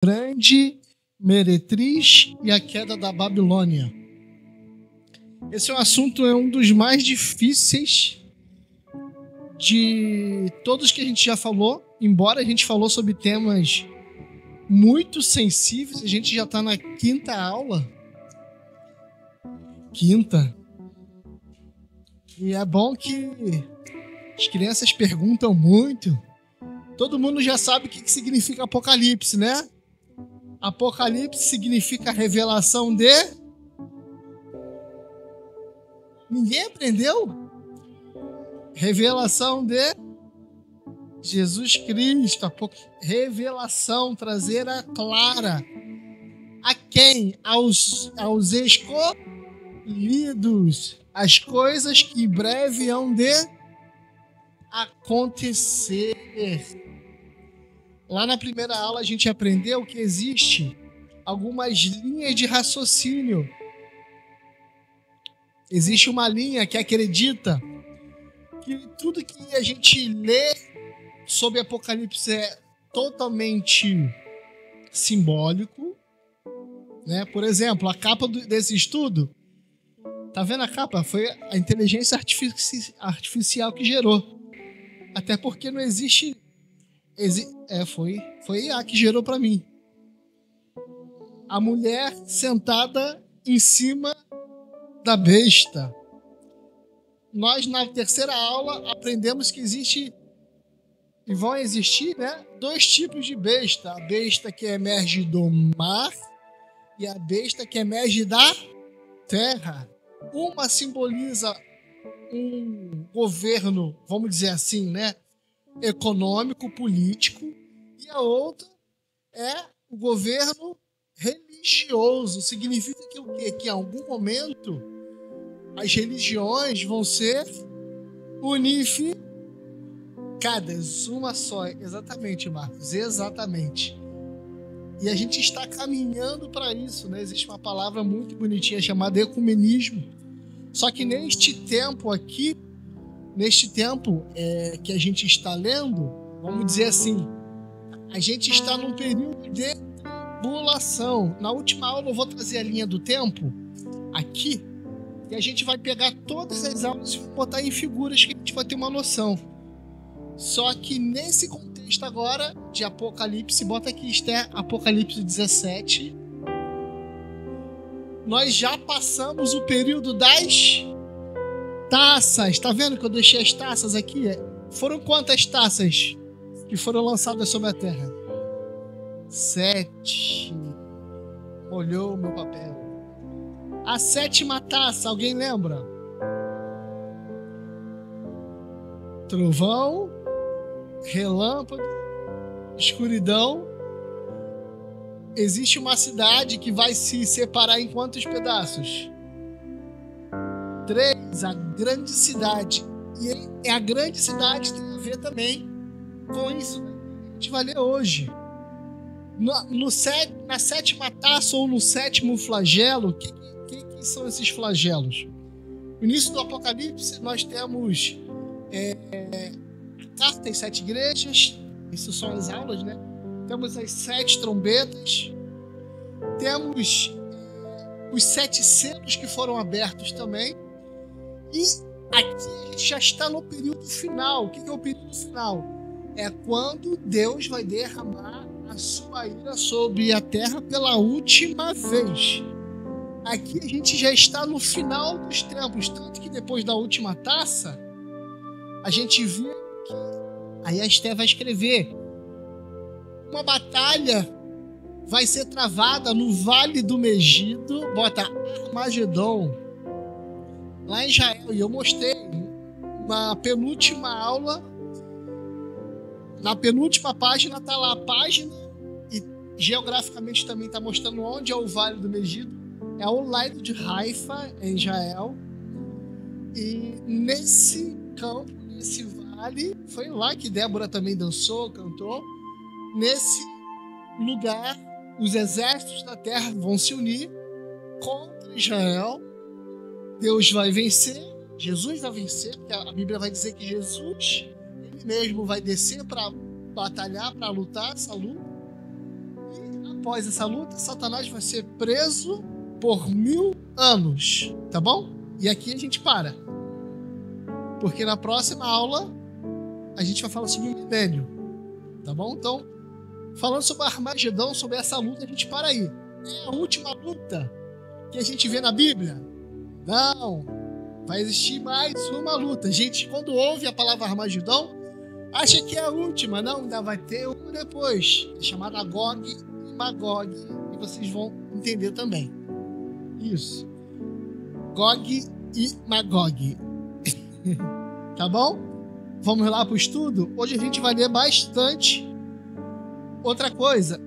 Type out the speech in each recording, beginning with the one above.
Grande meretriz e a queda da Babilônia. Esse é um dos mais difíceis de todos que a gente já falou, embora a gente falou sobre temas muito sensíveis. A gente já está na quinta aula. E é bom que as crianças perguntam muito. Todo mundo já sabe o que significa Apocalipse, né? Apocalipse significa revelação de... Ninguém aprendeu? Revelação de Jesus Cristo. Revelação, traseira clara. A quem? Aos escolhidos. As coisas que em breve hão de acontecer. Lá na primeira aula a gente aprendeu que existe algumas linhas de raciocínio. Existe uma linha que acredita que tudo que a gente lê sobre Apocalipse é totalmente simbólico, né? Por exemplo, a capa desse estudo, tá vendo a capa? Foi a inteligência artificial que gerou. Até porque não existe... Foi IA que gerou para mim. A mulher sentada em cima da besta. Nós, na terceira aula, aprendemos que existe e vão existir, né, dois tipos de besta. A besta que emerge do mar e a besta que emerge da terra. Uma simboliza um governo, vamos dizer assim, né, econômico, político, e a outra é o governo religioso. Significa que o quê? Que em algum momento as religiões vão ser unificadas, uma só. Exatamente, Marcos, exatamente. E a gente está caminhando para isso, né? Existe uma palavra muito bonitinha chamada ecumenismo. Só que neste tempo aqui, que a gente está lendo, vamos dizer assim, a gente está num período de tribulação. Na última aula eu vou trazer a linha do tempo aqui e a gente vai pegar todas as aulas e botar em figuras que a gente vai ter uma noção. Só que nesse contexto agora de Apocalipse, bota aqui, Esther, Apocalipse 17, nós já passamos o período das taças. Tá vendo que eu deixei as taças aqui? Foram quantas taças que foram lançadas sobre a terra? 7. Olhou o meu papel. A 7ª taça, alguém lembra? Trovão, relâmpago, escuridão. Existe uma cidade que vai se separar em quantos pedaços? 3, a grande cidade. E a grande cidade tem a ver também com isso que a gente vai ler hoje. Na 7ª taça ou no 7º flagelo, o que são esses flagelos? No início do Apocalipse, nós temos a carta das 7 igrejas, isso são as aulas, né? Temos as 7 trombetas, temos os 7 selos que foram abertos também. E aqui a gente já está no período final. O que é o período final? É quando Deus vai derramar a sua ira sobre a terra pela última vez. Aqui a gente já está no final dos tempos. Tanto que depois da última taça, a gente viu que... Aí a Esther vai escrever. Uma batalha vai ser travada no Vale do Megido. Bota Armagedon. Lá em Israel, e eu mostrei na penúltima aula, na penúltima página está lá a página, e geograficamente também está mostrando onde é o Vale do Megido, é ao lado de Haifa, em Israel, e nesse campo, nesse vale, foi lá que Débora também dançou, cantou, nesse lugar, os exércitos da terra vão se unir contra Israel. Deus vai vencer, Jesus vai vencer, porque a Bíblia vai dizer que Jesus, ele mesmo vai descer para batalhar, para lutar essa luta. E a após essa luta, Satanás vai ser preso por 1000 anos, tá bom? E aqui a gente para. Porque na próxima aula a gente vai falar sobre o milênio, tá bom? Então, falando sobre Armagedão, sobre essa luta, a gente para aí. É a última luta que a gente vê na Bíblia? Não. Vai existir mais uma luta. A gente, quando ouve a palavra Armagedão, acha que é a última. Não, ainda vai ter uma depois. É chamada Gog e Magog. E vocês vão entender também. Isso. Gog e Magog. Tá bom? Vamos lá para o estudo? Hoje a gente vai ler bastante. Outra coisa.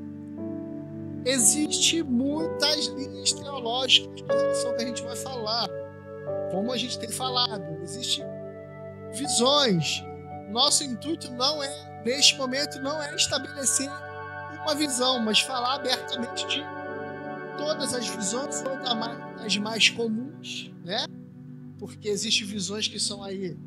Existem muitas linhas teológicas com relação ao que a gente vai falar. Como a gente tem falado. Existem visões. Nosso intuito não é, neste momento, não é estabelecer uma visão, mas falar abertamente de todas as visões, ou das mais comuns, né? Porque existem visões que são aí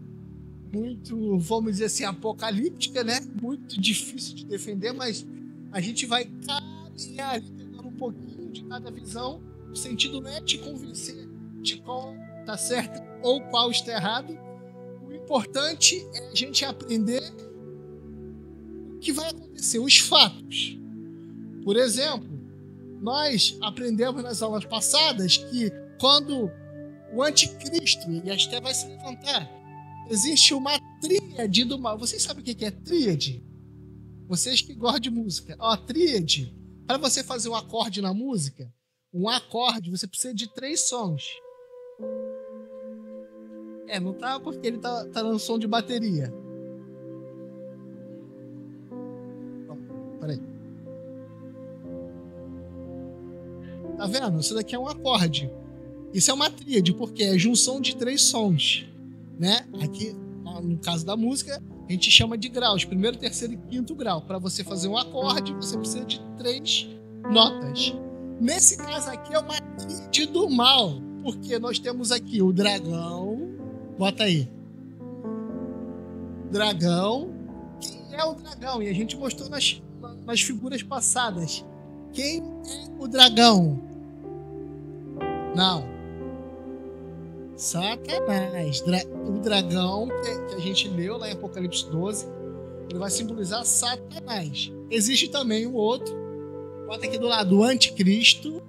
muito, vamos dizer assim, apocalípticas, né? Muito difícil de defender, mas a gente vai caminhar ali, pegando um pouquinho de cada visão. O sentido não é te convencer de qual está certo ou qual está errado. O importante é a gente aprender o que vai acontecer, os fatos. Por exemplo, nós aprendemos nas aulas passadas que quando o anticristo, e até vai se levantar, existe uma tríade do mal. Vocês sabem o que é tríade? Vocês que gostam de música. Ó, tríade, para você fazer um acorde na música, um acorde, você precisa de 3 sons. Não tá porque ele tá dando som de bateria. Peraí. Tá vendo? Isso daqui é um acorde. Isso é uma tríade, porque é a junção de 3 sons, né? Aqui, no caso da música, a gente chama de graus. 1º, 3º e 5º grau. Para você fazer um acorde, você precisa de 3 notas. Nesse caso aqui é uma tríade do mal, porque nós temos aqui o dragão. Bota aí. Dragão. Quem é o dragão? E a gente mostrou nas figuras passadas. Quem é o dragão? Não. Satanás. O dragão que a gente leu lá em Apocalipse 12, ele vai simbolizar Satanás. Existe também o outro. Bota aqui do lado, o anticristo.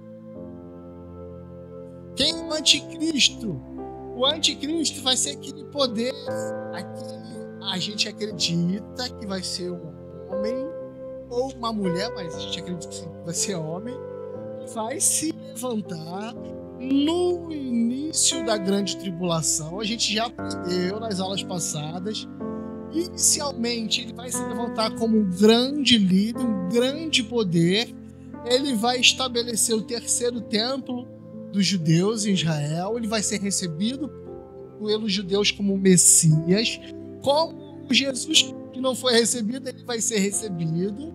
Quem é o anticristo? O anticristo vai ser aquele poder, a gente acredita que vai ser um homem ou uma mulher, mas a gente acredita que vai ser homem, vai se levantar no início da grande tribulação. A gente já aprendeu nas aulas passadas. Inicialmente, ele vai se levantar como um grande líder, um grande poder. Ele vai estabelecer o 3º templo dos judeus em Israel. Ele vai ser recebido pelos judeus como Messias. Como Jesus que não foi recebido, ele vai ser recebido.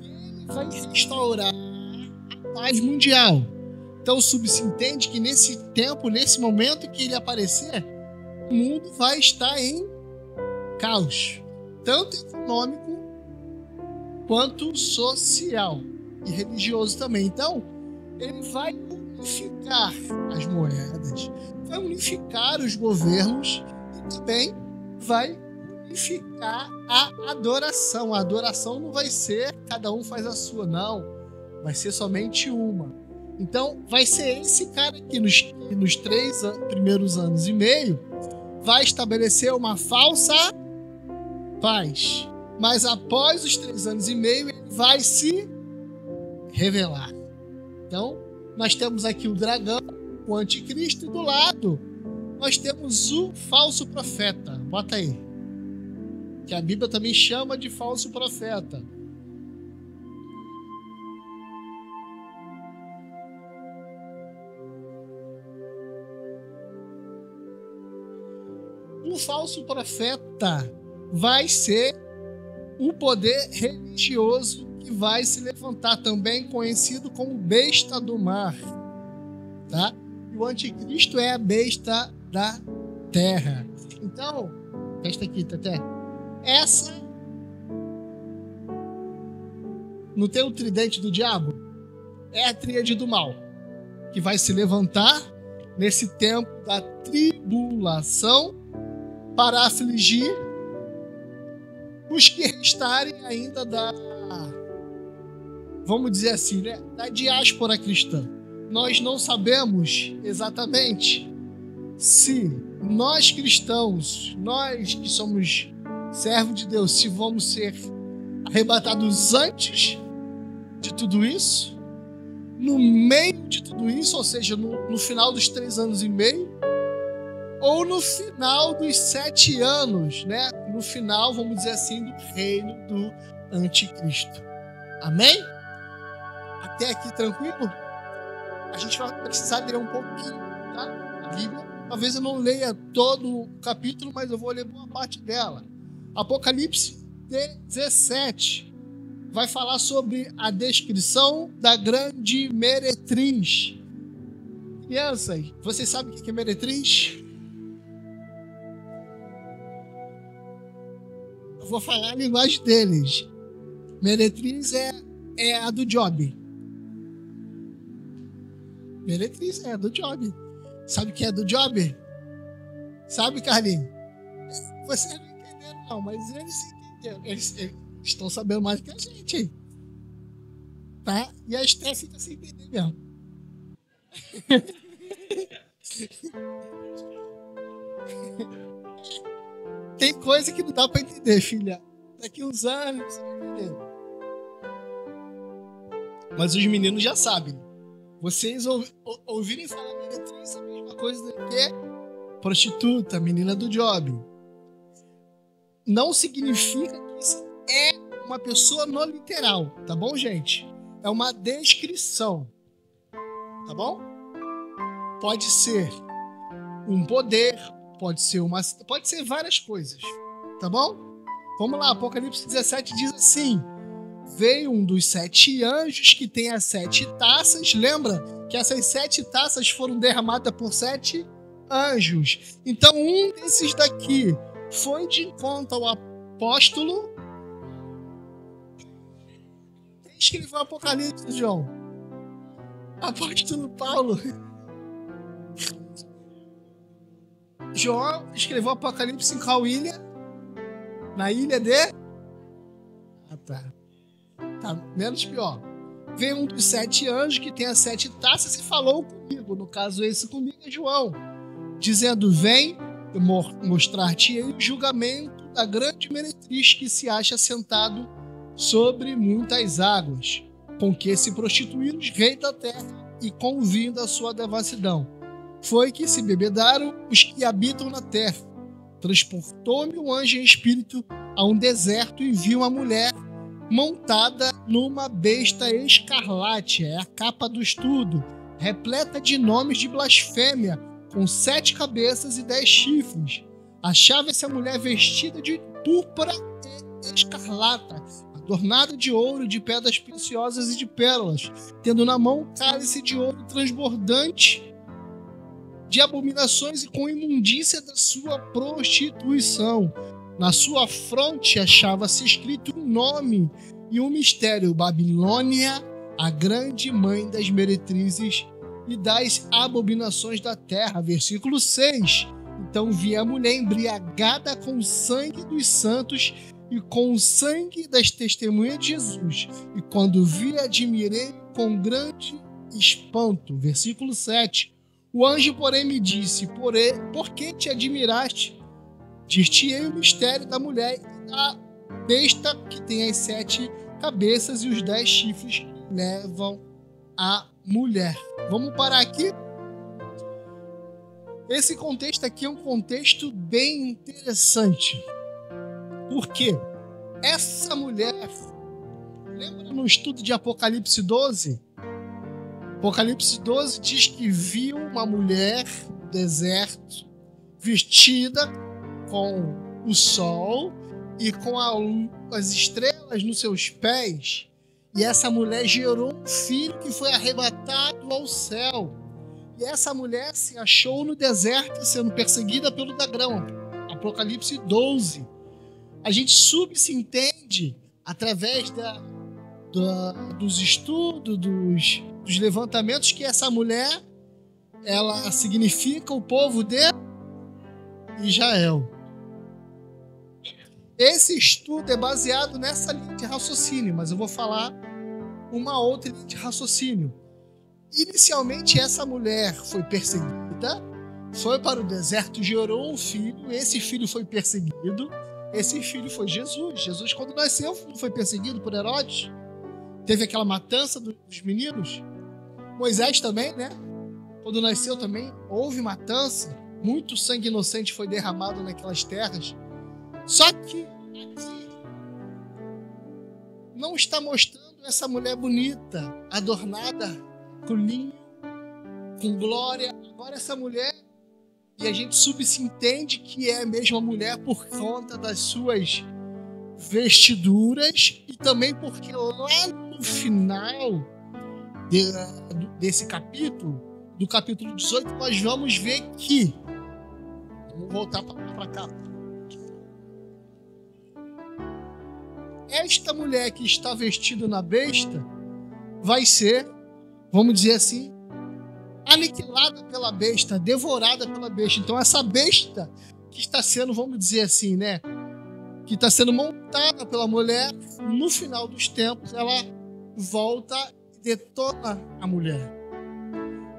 Ele vai restaurar a paz mundial. Então subsentende que nesse tempo, nesse momento que ele aparecer, o mundo vai estar em caos, tanto econômico quanto social e religioso também. Então ele vai unificar as moedas, vai unificar os governos e também vai unificar a adoração. A adoração não vai ser cada um faz a sua, não. Vai ser somente uma. Então vai ser esse cara que nos 3 primeiros anos e meio vai estabelecer uma falsa paz. Mas após os 3 anos e meio ele vai se revelar. Então nós temos aqui o dragão, o anticristo, e do lado nós temos o falso profeta. Bota aí. Que a Bíblia também chama de falso profeta. O falso profeta vai ser o poder religioso que vai se levantar, também conhecido como besta do mar, tá? E o anticristo é a besta da terra. Então, esta aqui, Teté, essa não tem o tridente do diabo? é a tríade do mal, que vai se levantar nesse tempo da tribulação para afligir os que restarem ainda vamos dizer assim, né, da diáspora cristã. Nós não sabemos exatamente se nós cristãos, nós que somos servos de Deus, se vamos ser arrebatados antes de tudo isso, no meio de tudo isso, ou seja, no final dos 3 anos e meio, ou no final dos 7 anos, né? No final, vamos dizer assim, do reino do anticristo. Amém? Até aqui tranquilo? A gente vai precisar ler um pouquinho, tá? A Bíblia. Talvez eu não leia todo o capítulo, mas eu vou ler boa parte dela. Apocalipse 17 vai falar sobre a descrição da grande meretriz. Crianças, vocês sabem o que é meretriz? Eu vou falar a linguagem deles. Meretriz é a do Job. Meretriz é a do Job. Sabe o que é do Job? Sabe, Carlinhos? Vocês não entenderam, não, mas eles entenderam. Eles estão sabendo mais que a gente aí. Tá? E a Esté fica sem entender mesmo. Tem coisa que não dá pra entender, filha. Daqui uns anos você vai entender. Mas os meninos já sabem. Vocês ouvirem falar meretriz, é a mesma coisa do que prostituta, menina do Job. Não significa que isso é uma pessoa no literal, tá bom, gente? É uma descrição, tá bom? Pode ser um poder, pode ser várias coisas, tá bom? Vamos lá, Apocalipse 17 diz assim: veio um dos 7 anjos que tem as 7 taças. Lembra que essas 7 taças foram derramadas por 7 anjos. Então um desses daqui foi de encontro ao apóstolo. Quem escreveu o Apocalipse, João? Apóstolo Paulo. João escreveu o Apocalipse em qual ilha? Na ilha de... Tá menos pior. Veio um dos 7 anjos que tem as 7 taças e falou comigo. No caso, esse comigo é João. Dizendo: vem mostrar-te o julgamento da grande meretriz que se acha sentado sobre muitas águas, com que se prostituíram os reis da terra e com o vinho da sua devassidão. Foi que se bebedaram os que habitam na terra. Transportou-me um anjo em espírito a um deserto e vi uma mulher montada numa besta escarlate, é a capa do estudo, repleta de nomes de blasfêmia, com 7 cabeças e 10 chifres. Achava essa mulher vestida de púrpura e escarlata, adornada de ouro, de pedras preciosas e de pérolas, tendo na mão um cálice de ouro transbordante de abominações e com imundícia da sua prostituição. Na sua fronte achava-se escrito um nome e um mistério: Babilônia, a grande mãe das meretrizes e das abominações da terra. Versículo 6. Então vi a mulher embriagada com o sangue dos santos e com o sangue das testemunhas de Jesus. E quando vi, admirei com grande espanto. Versículo 7. O anjo, porém, me disse: por que te admiraste? Dir-te-ei o mistério da mulher e da besta que tem as 7 cabeças e os 10 chifres que levam a mulher. Vamos parar aqui? Esse contexto aqui é um contexto bem interessante. Por quê? Essa mulher, lembra no estudo de Apocalipse 12? Apocalipse 12 diz que viu uma mulher no deserto vestida com o sol e com as estrelas nos seus pés, e essa mulher gerou um filho que foi arrebatado ao céu. E essa mulher se achou no deserto sendo perseguida pelo dragão. Apocalipse 12. A gente subentende através dos estudos, dos levantamentos, que essa mulher, ela significa o povo de Israel. Esse estudo é baseado nessa linha de raciocínio, mas eu vou falar uma outra linha de raciocínio. Inicialmente, essa mulher foi perseguida, foi para o deserto, gerou um filho, esse filho foi perseguido, esse filho foi Jesus. Jesus, quando nasceu, não foi perseguido por Herodes? Teve aquela matança dos meninos. Moisés também, né? Quando nasceu também, houve matança. Muito sangue inocente foi derramado naquelas terras. Só que aqui não está mostrando essa mulher bonita, adornada com linho, com glória. Agora essa mulher, e a gente subentende que é a mesma mulher por conta das suas vestiduras e também porque lá no final desse capítulo, do capítulo 18, nós vamos ver que, vamos voltar para cá, esta mulher que está vestida na besta vai ser, vamos dizer assim, aniquilada pela besta, devorada pela besta. Então essa besta que está sendo, vamos dizer assim, né, que está sendo montada pela mulher, no final dos tempos ela volta e detona a mulher.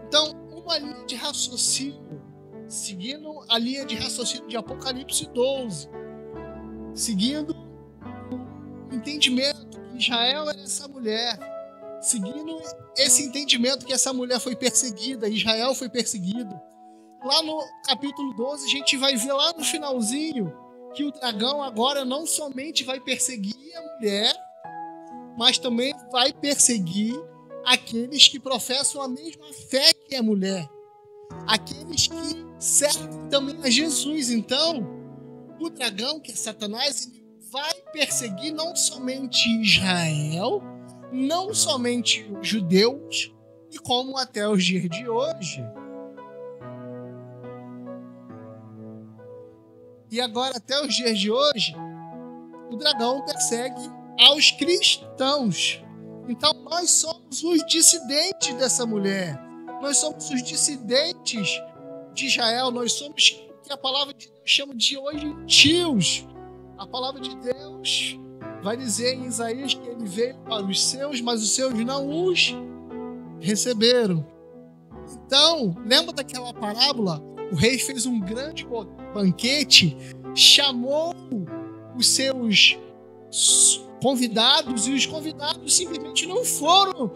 Então, uma linha de raciocínio, seguindo a linha de raciocínio de Apocalipse 12, seguindo o entendimento que Israel era essa mulher, seguindo esse entendimento que essa mulher foi perseguida, Israel foi perseguido. Lá no capítulo 12, a gente vai ver lá no finalzinho que o dragão agora não somente vai perseguir a mulher, mas também vai perseguir aqueles que professam a mesma fé que a mulher, aqueles que servem também a Jesus. Então, o dragão, que é Satanás, ele vai perseguir não somente Israel, não somente os judeus, e como até os dias de hoje. E agora, até os dias de hoje, o dragão persegue aos cristãos. Então, nós somos os dissidentes dessa mulher. Nós somos os dissidentes de Israel. Nós somos o que a palavra de Deus chama de hoje gentios. A palavra de Deus vai dizer em Isaías que ele veio para os seus, mas os seus não os receberam. Então, lembra daquela parábola? O rei fez um grande banquete, chamou os seus convidados e os convidados simplesmente não foram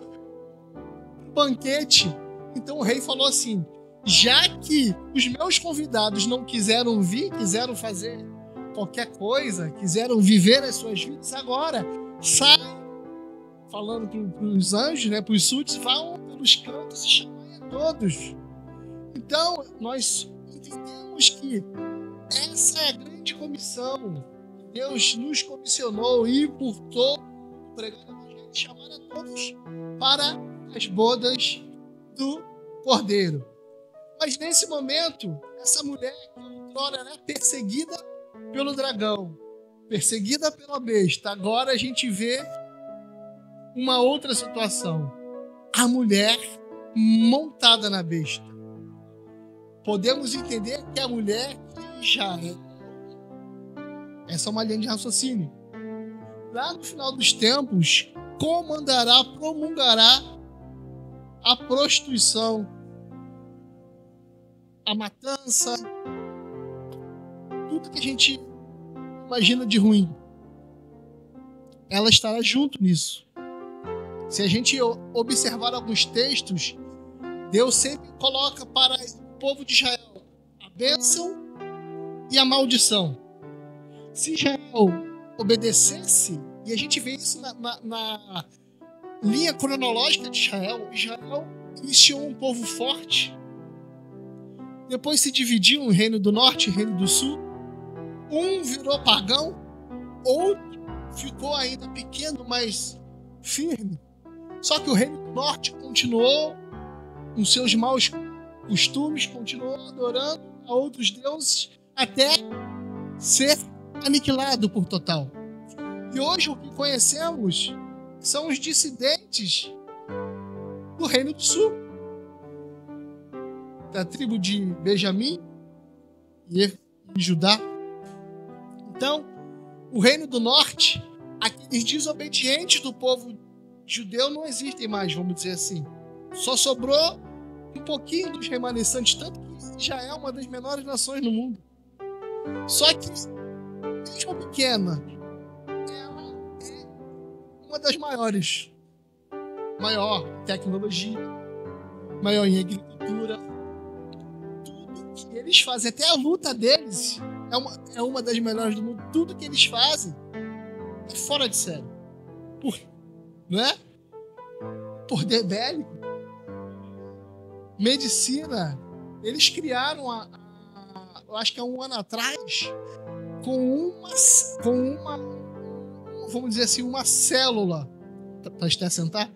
no banquete. Então o rei falou assim: já que os meus convidados não quiseram vir, quiseram fazer qualquer coisa, quiseram viver as suas vidas, agora sai, falando para os anjos, né, para os súditos, vão pelos cantos e chamai a todos. Então nós entendemos que essa é a grande comissão. Deus nos comissionou ir por todo, pregar o evangelho e chamar a todos para as bodas do Cordeiro. Mas nesse momento, essa mulher que outrora era perseguida pelo dragão, perseguida pela besta, agora a gente vê uma outra situação. A mulher montada na besta. Podemos entender que a mulher que já essa é uma linha de raciocínio. Lá no final dos tempos, comandará, promulgará a prostituição, a matança, tudo que a gente imagina de ruim. Ela estará junto nisso. Se a gente observar alguns textos, Deus sempre coloca para o povo de Israel a bênção e a maldição. Se Israel obedecesse, e a gente vê isso na linha cronológica de Israel, Israel iniciou um povo forte, depois se dividiu em reino do norte e reino do sul, um virou pagão, outro ficou ainda pequeno, mas firme. Só que o reino do norte continuou com seus maus costumes, continuou adorando a outros deuses, até ser aniquilado por total. E hoje o que conhecemos são os dissidentes do Reino do Sul, da tribo de Benjamim e Judá. Então, o Reino do Norte, aqueles desobedientes do povo judeu não existem mais, vamos dizer assim. Só sobrou um pouquinho dos remanescentes, tanto que já é uma das menores nações no mundo. Só que, mesmo pequena, ela é uma das maiores. Maior em tecnologia, maior em agricultura. Tudo que eles fazem, até a luta deles, é uma das melhores do mundo. Tudo que eles fazem é fora de série. Não é? Poder bélico. Medicina. Eles criaram, eu acho que há um ano atrás, com uma vamos dizer assim, uma célula. Para estar sentar?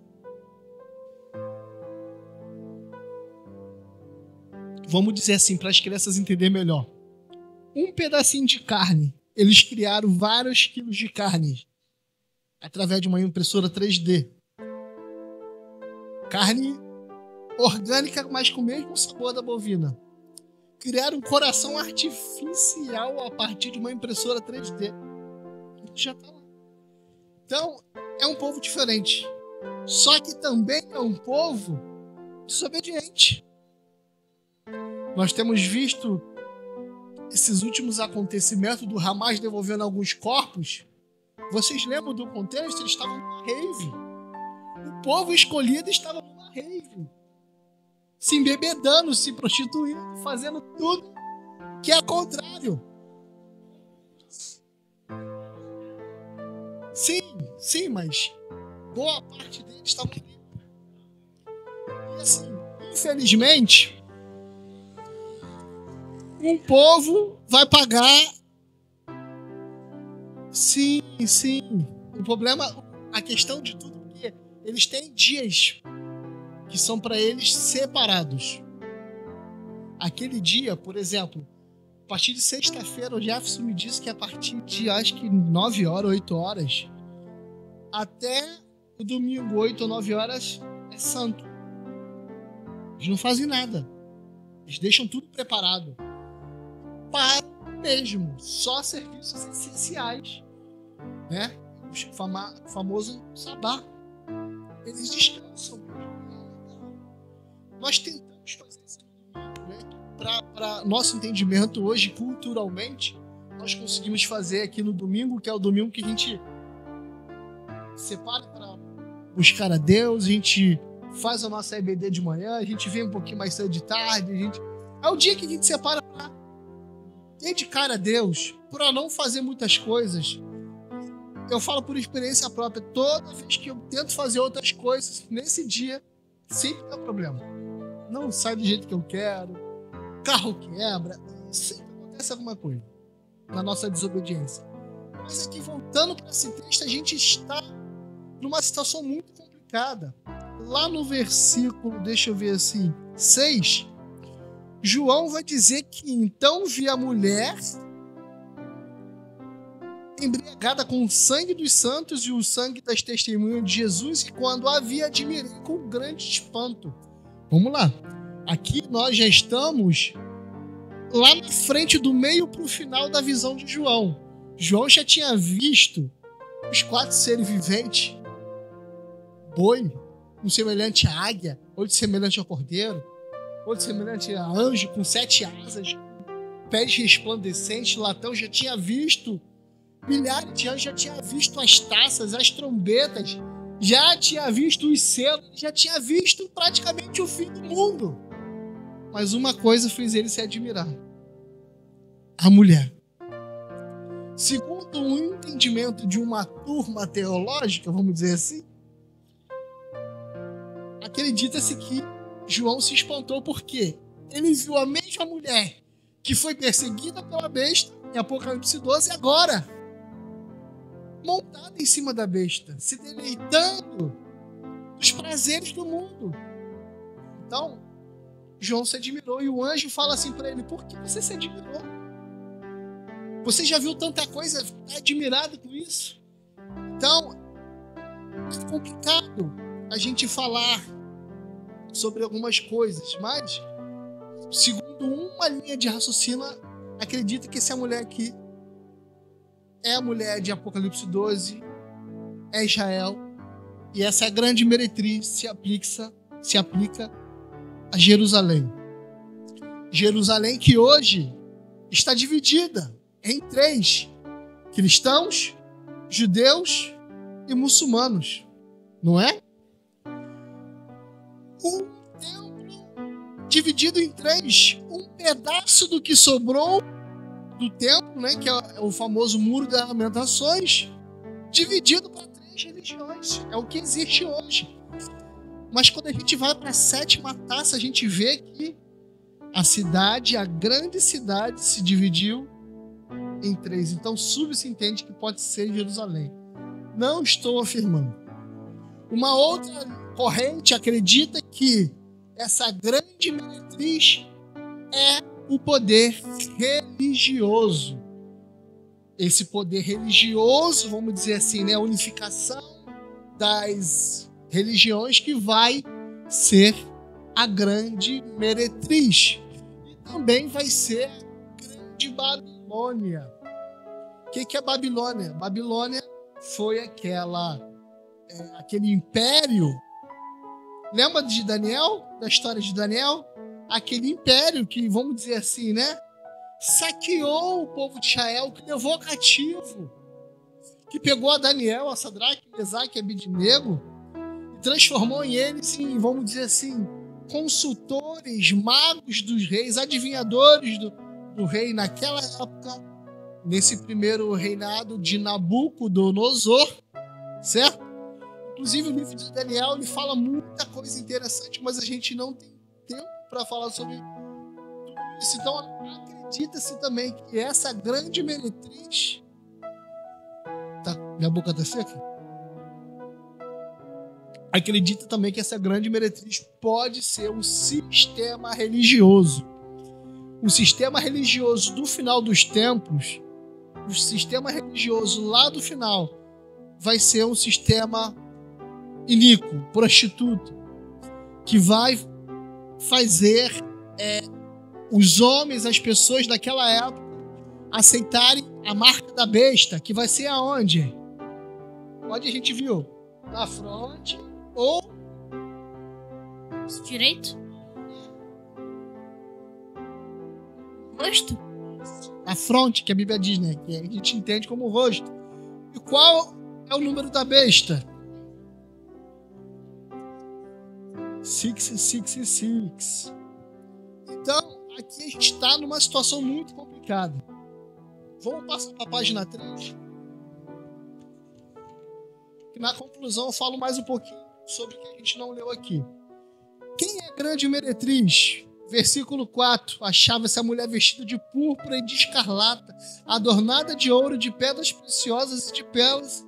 Vamos dizer assim, para as crianças entenderem melhor. Um pedacinho de carne. Eles criaram vários quilos de carne através de uma impressora 3D. Carne orgânica, mas com o mesmo sabor da bovina. Criaram um coração artificial a partir de uma impressora 3D. Já está lá. Então, é um povo diferente. Só que também é um povo desobediente. Nós temos visto esses últimos acontecimentos do Hamas devolvendo alguns corpos. Vocês lembram do contexto? Eles estavam numa rave. O povo escolhido estava numa rave. Se embebedando, se prostituindo, fazendo tudo que é contrário. Sim, mas boa parte deles estavam livres. E assim, infelizmente, um povo vai pagar. Sim. O problema, a questão de tudo, porque eles têm dias que são para eles separados. Aquele dia, por exemplo, a partir de sexta-feira, o Jefferson me disse que a partir de, acho que 9 horas, 8 horas, até o domingo, 8 ou 9 horas, é santo. Eles não fazem nada. Eles deixam tudo preparado. Para mesmo, só serviços essenciais, né? O famoso sabá. Eles descansam. Nós tentamos fazer isso no domingo, né? Para nosso entendimento hoje, culturalmente, nós conseguimos fazer aqui no domingo, que é o domingo que a gente separa para buscar a Deus, a gente faz a nossa EBD de manhã, a gente vem um pouquinho mais cedo de tarde, é o dia que a gente separa para dedicar a Deus, para não fazer muitas coisas. Eu falo por experiência própria, toda vez que eu tento fazer outras coisas, nesse dia, sempre dá problema. Não sai do jeito que eu quero, carro quebra, sempre acontece alguma coisa na nossa desobediência. Mas aqui, voltando para esse texto, a gente está numa situação muito complicada. Lá no versículo, deixa eu ver assim, 6, João vai dizer que então vi a mulher embriagada com o sangue dos santos e o sangue das testemunhas de Jesus, e quando a vi, admirei com grande espanto. Vamos lá. Aqui nós já estamos lá na frente, do meio para o final da visão de João. João já tinha visto os 4 seres viventes, boi, um semelhante à águia, outro semelhante ao cordeiro, outro semelhante a anjo com 7 asas, pés resplandecentes, latão. Já tinha visto milhares de anjos, já tinha visto as taças, as trombetas, já tinha visto os selos, já tinha visto praticamente o fim do mundo. Mas uma coisa fez ele se admirar: a mulher. Segundo um entendimento de uma turma teológica, vamos dizer assim, acredita-se que João se espantou porque ele viu a mesma mulher que foi perseguida pela besta em Apocalipse 12, agora montada em cima da besta, se deleitando dos prazeres do mundo. Então, João se admirou, e o anjo fala assim para ele: por que você se admirou? Você já viu tanta coisa, está admirado com isso? Então, É complicado a gente falar sobre algumas coisas, mas segundo uma linha de raciocínio, acredita que essa mulher aqui é a mulher de Apocalipse 12, é Israel, e essa grande meretriz se aplica a Jerusalém. Jerusalém que hoje está dividida em 3: cristãos, judeus e muçulmanos, não é? Um templo dividido em 3, um pedaço do que sobrou do templo, né, que é o famoso Muro das Lamentações, dividido para 3 religiões. É o que existe hoje. Mas quando a gente vai para a 7ª taça, a gente vê que a grande cidade, se dividiu em 3. Então, se entende que pode ser Jerusalém. Não estou afirmando. Uma outra corrente acredita que essa grande meretriz é o poder religioso. Esse poder religioso, vamos dizer assim, né, a unificação das religiões, que vai ser a grande meretriz. E também vai ser a grande Babilônia. O que é Babilônia? Babilônia foi aquele império. Lembra de Daniel? Da história de Daniel? Aquele império que, vamos dizer assim, né, saqueou o povo de Israel, que levou cativo, que pegou a Daniel, a Sadraque, Mesaque e Abednego e transformou eles em, vamos dizer assim, consultores, magos dos reis, adivinhadores do rei naquela época, nesse primeiro reinado de Nabucodonosor, certo? Inclusive o livro de Daniel, ele fala muita coisa interessante, mas a gente não tem tempo para falar sobre tudo isso. Então acredita-se também que essa grande meretriz... Minha boca tá seca? Acredita também que essa grande meretriz pode ser um sistema religioso. O sistema religioso do final dos tempos, o sistema religioso lá do final, vai ser um sistema iníquo, prostituto, que vai fazer os homens, as pessoas daquela época, aceitarem a marca da besta, que vai ser aonde? Onde a gente viu? Na fronte ou direito? Rosto? A fronte, que a Bíblia diz, né? Que a gente entende como rosto. E qual é o número da besta? 666. Então, aqui a gente está numa situação muito complicada. Vamos passar para a página 3. Que na conclusão eu falo mais um pouquinho sobre o que a gente não leu aqui. Quem é a grande meretriz? Versículo 4. Achava-se a mulher vestida de púrpura e de escarlata, adornada de ouro, de pedras preciosas e de pérolas,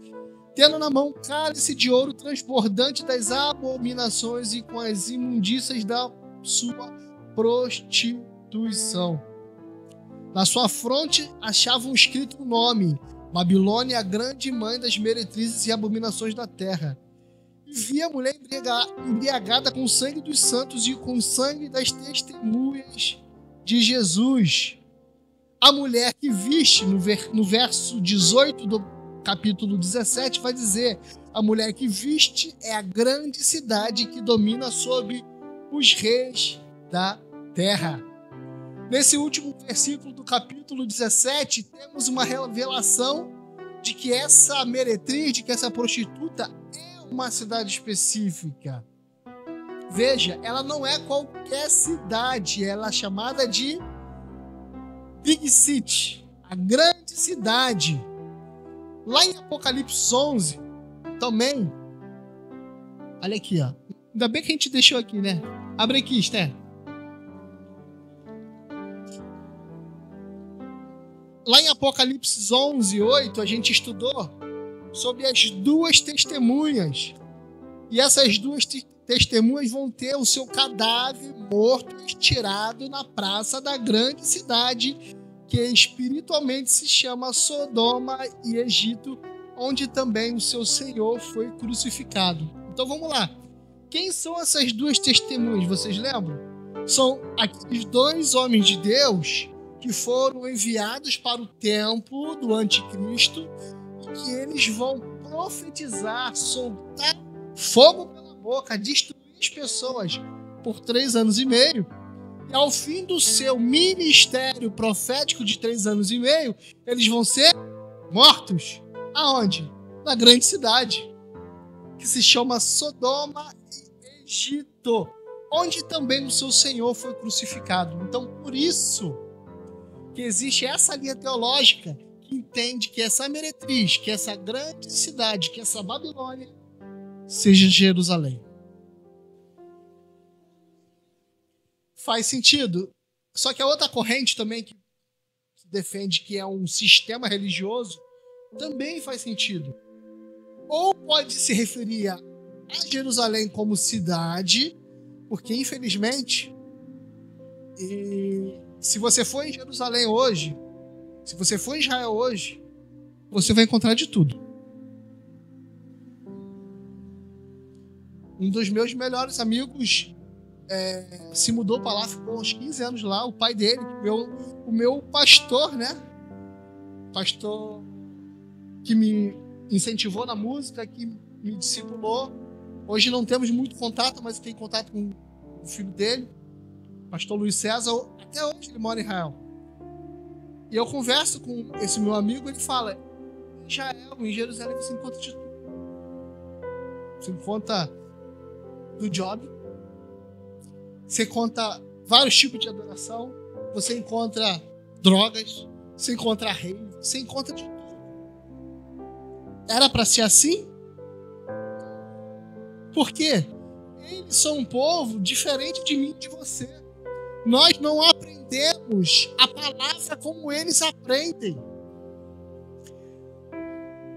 tendo na mão cálice de ouro transbordante das abominações e com as imundícias da sua prostituição. Na sua fronte achavam escrito o nome: Babilônia, a grande mãe das meretrizes e abominações da terra. E via a mulher embriagada com o sangue dos santos e com o sangue das testemunhas de Jesus. A mulher que viste, no verso 18 do capítulo 17, vai dizer: a mulher que viste é a grande cidade que domina sobre os reis da terra. Nesse último versículo do capítulo 17, temos uma revelação de que essa meretriz, de que essa prostituta é uma cidade específica. Veja, ela não é qualquer cidade, ela é chamada de Big City, a grande cidade. Lá em Apocalipse 11, também, olha aqui, ó. Ainda bem que a gente deixou aqui, né? Abre aqui, Esther. Lá em Apocalipse 11, 8, a gente estudou sobre as 2 testemunhas. E essas 2 testemunhas vão ter o seu cadáver morto estirado na praça da grande cidade, que espiritualmente se chama Sodoma e Egito, onde também o seu Senhor foi crucificado. Então vamos lá. Quem são essas duas testemunhas? Vocês lembram? São aqueles dois homens de Deus que foram enviados para o tempo do anticristo e que eles vão profetizar, soltar fogo pela boca, destruir as pessoas por 3 anos e meio. E ao fim do seu ministério profético de 3 anos e meio, eles vão ser mortos. Aonde? Na grande cidade, que se chama Sodoma e Egito, onde também o seu Senhor foi crucificado. Então, por isso que existe essa linha teológica que entende que essa meretriz, que essa grande cidade, que essa Babilônia, seja Jerusalém. Faz sentido? Só que a outra corrente também que defende que é um sistema religioso também faz sentido. Ou pode se referir a Jerusalém como cidade, porque infelizmente, se você for em Jerusalém hoje, se você for em Israel hoje, você vai encontrar de tudo. Um dos meus melhores amigos se mudou para lá, ficou uns 15 anos lá. O pai dele, o meu pastor, né? Pastor que me incentivou na música, que me discipulou. Hoje não temos muito contato, mas tem contato com o filho dele, pastor Luiz César. Até hoje ele mora em Israel. E eu converso com esse meu amigo, ele fala: em Israel, em Jerusalém, você encontra de tudo. Você encontra do job, você encontra vários tipos de adoração, você encontra drogas, você encontra rei, você encontra de tudo. Era para ser assim? Por quê? Eles são um povo diferente de mim e de você. Nós não aprendemos a palavra como eles aprendem.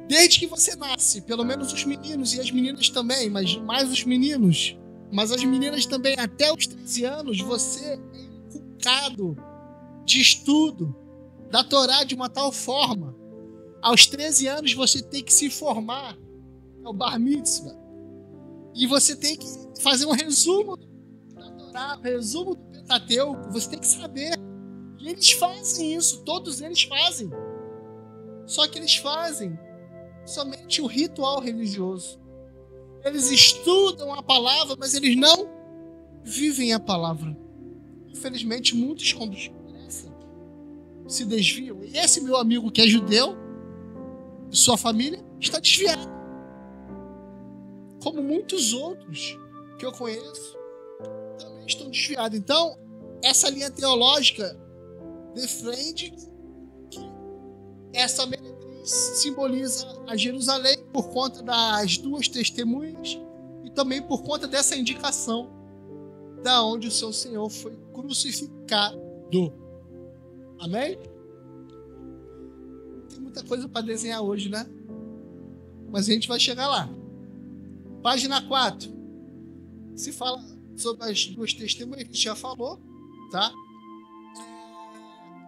Desde que você nasce, pelo menos os meninos e as meninas também, mas mais os meninos, mas as meninas também, até os 13 anos, você é inculcado de estudo da Torá de uma tal forma. Aos 13 anos você tem que se formar, é o Bar Mitzvah, e você tem que fazer um resumo da Torá, um resumo do Pentateuco, você tem que saber. E eles fazem isso, todos eles fazem. Só que eles fazem somente o ritual religioso. Eles estudam a palavra, mas eles não vivem a palavra. Infelizmente, muitos, quando crescem, se desviam. E esse meu amigo que é judeu, sua família, está desviada. Como muitos outros que eu conheço, também estão desviados. Então, essa linha teológica defende que essa meretriz simboliza a Jerusalém por conta das duas testemunhas e também por conta dessa indicação da onde o seu Senhor foi crucificado. Amém? Tem muita coisa para desenhar hoje, né? Mas a gente vai chegar lá. Página 4. Se fala sobre as duas testemunhas, a gente já falou, tá?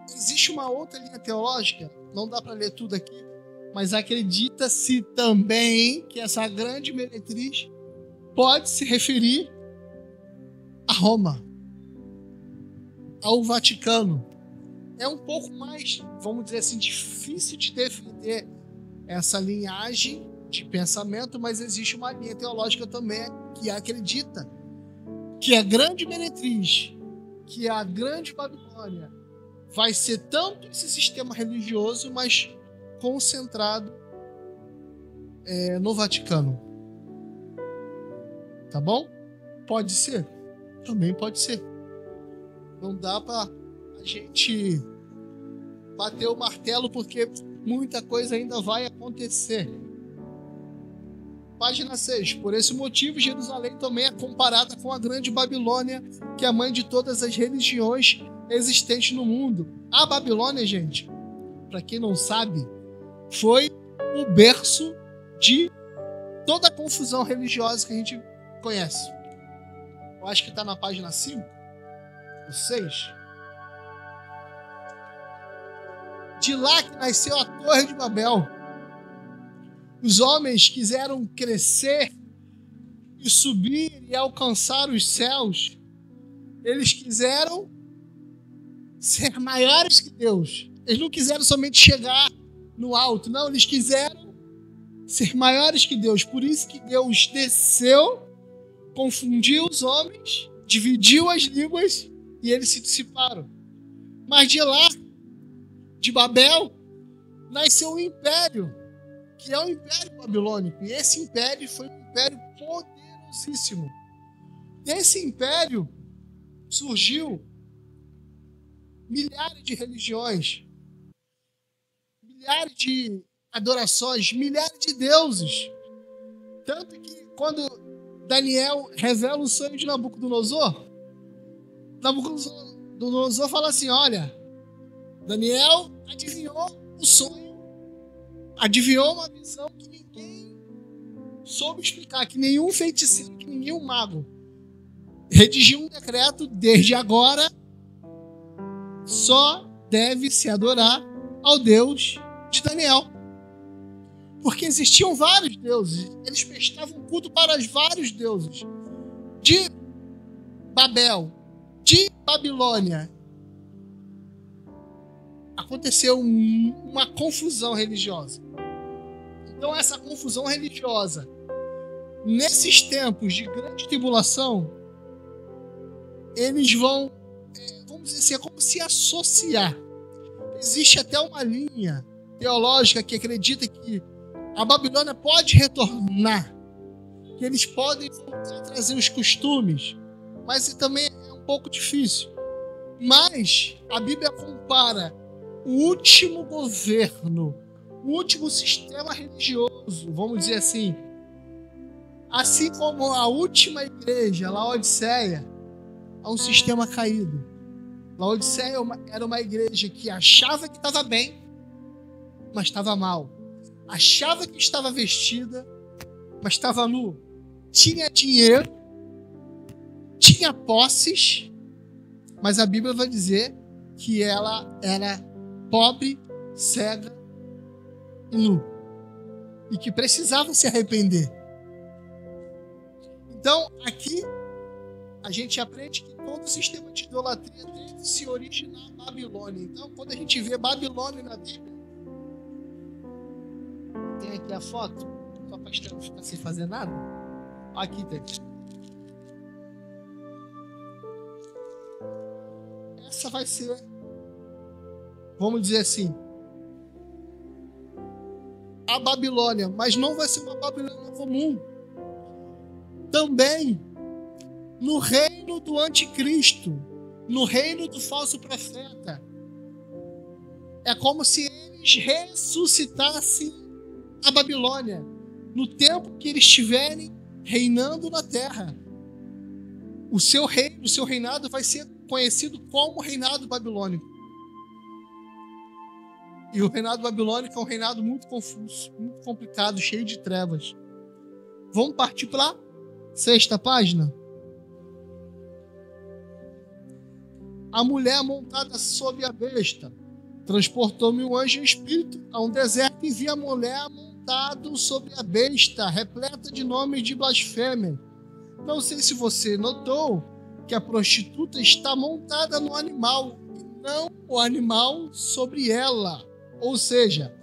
Existe uma outra linha teológica, não dá para ler tudo aqui, mas acredita-se também que essa grande meretriz pode se referir a Roma, ao Vaticano. É um pouco mais, vamos dizer assim, difícil de defender essa linhagem de pensamento, mas existe uma linha teológica também que acredita que a grande meretriz, que a grande Babilônia, vai ser tanto esse sistema religioso, mas concentrado no Vaticano. Tá bom? Pode ser? Também pode ser. Não dá para a gente bater o martelo, porque muita coisa ainda vai acontecer. Página 6. Por esse motivo, Jerusalém também é comparada com a grande Babilônia, que é a mãe de todas as religiões existentes no mundo. A Babilônia, gente, para quem não sabe, foi o berço de toda a confusão religiosa que a gente conhece. Eu acho que está na página 5 ou 6. De lá que nasceu a Torre de Babel. os homens quiseram crescer e subir e alcançar os céus, eles quiseram ser maiores que Deus. Eles não quiseram somente chegar no alto, não, eles quiseram ser maiores que Deus. Por isso que Deus desceu, confundiu os homens, dividiu as línguas e eles se dissiparam. Mas de lá, de Babel, nasceu um império, que é o Império Babilônico. E esse império foi um império poderosíssimo. Desse império surgiu milhares de religiões, milhares de adorações, milhares de deuses. Tanto que quando Daniel revela o sonho de Nabucodonosor, Nabucodonosor fala assim: olha, Daniel adivinhou o sonho, adivinhou uma visão que ninguém soube explicar, que nenhum feiticeiro, que nenhum mago. Redigiu um decreto: desde agora só deve se adorar ao Deus de Daniel. Porque existiam vários deuses, eles prestavam culto para os vários deuses. De Babel, de Babilônia, aconteceu uma confusão religiosa. Então essa confusão religiosa, nesses tempos de grande tribulação, eles vão, vamos dizer assim, é como se associar. Existe até uma linha teológica que acredita que a Babilônia pode retornar, que eles podem voltar a trazer os costumes, mas também é um pouco difícil. Mas a Bíblia compara o último governo, o último sistema religioso, vamos dizer assim como a última igreja, Laodiceia, a um sistema caído. Laodiceia era uma igreja que achava que estava bem, mas estava mal. Achava que estava vestida, mas estava nu. Tinha dinheiro, tinha posses, mas a Bíblia vai dizer que ela era pobre, cega e nu. E que precisava se arrepender. Então, aqui, a gente aprende que todo sistema de idolatria deve se originar na Babilônia. Então, quando a gente vê Babilônia na Bíblia, tem aqui a foto, só para não ficar sem fazer nada. Aqui tem. Essa vai ser, vamos dizer assim, a Babilônia, mas não vai ser uma Babilônia comum. Também no reino do anticristo, no reino do falso profeta, é como se eles ressuscitassem a Babilônia no tempo que eles estiverem reinando na terra. O seu reino, o seu reinado vai ser conhecido como reinado babilônico. E o reinado babilônico é um reinado muito confuso, muito complicado, cheio de trevas. Vamos partir para a 6ª página. A mulher montada sobre a besta transportou-me um anjo em espírito a um deserto e vi a mulher montado sobre a besta, repleta de nomes de blasfêmia. Não sei se você notou que a prostituta está montada no animal e não o animal sobre ela. Ou seja,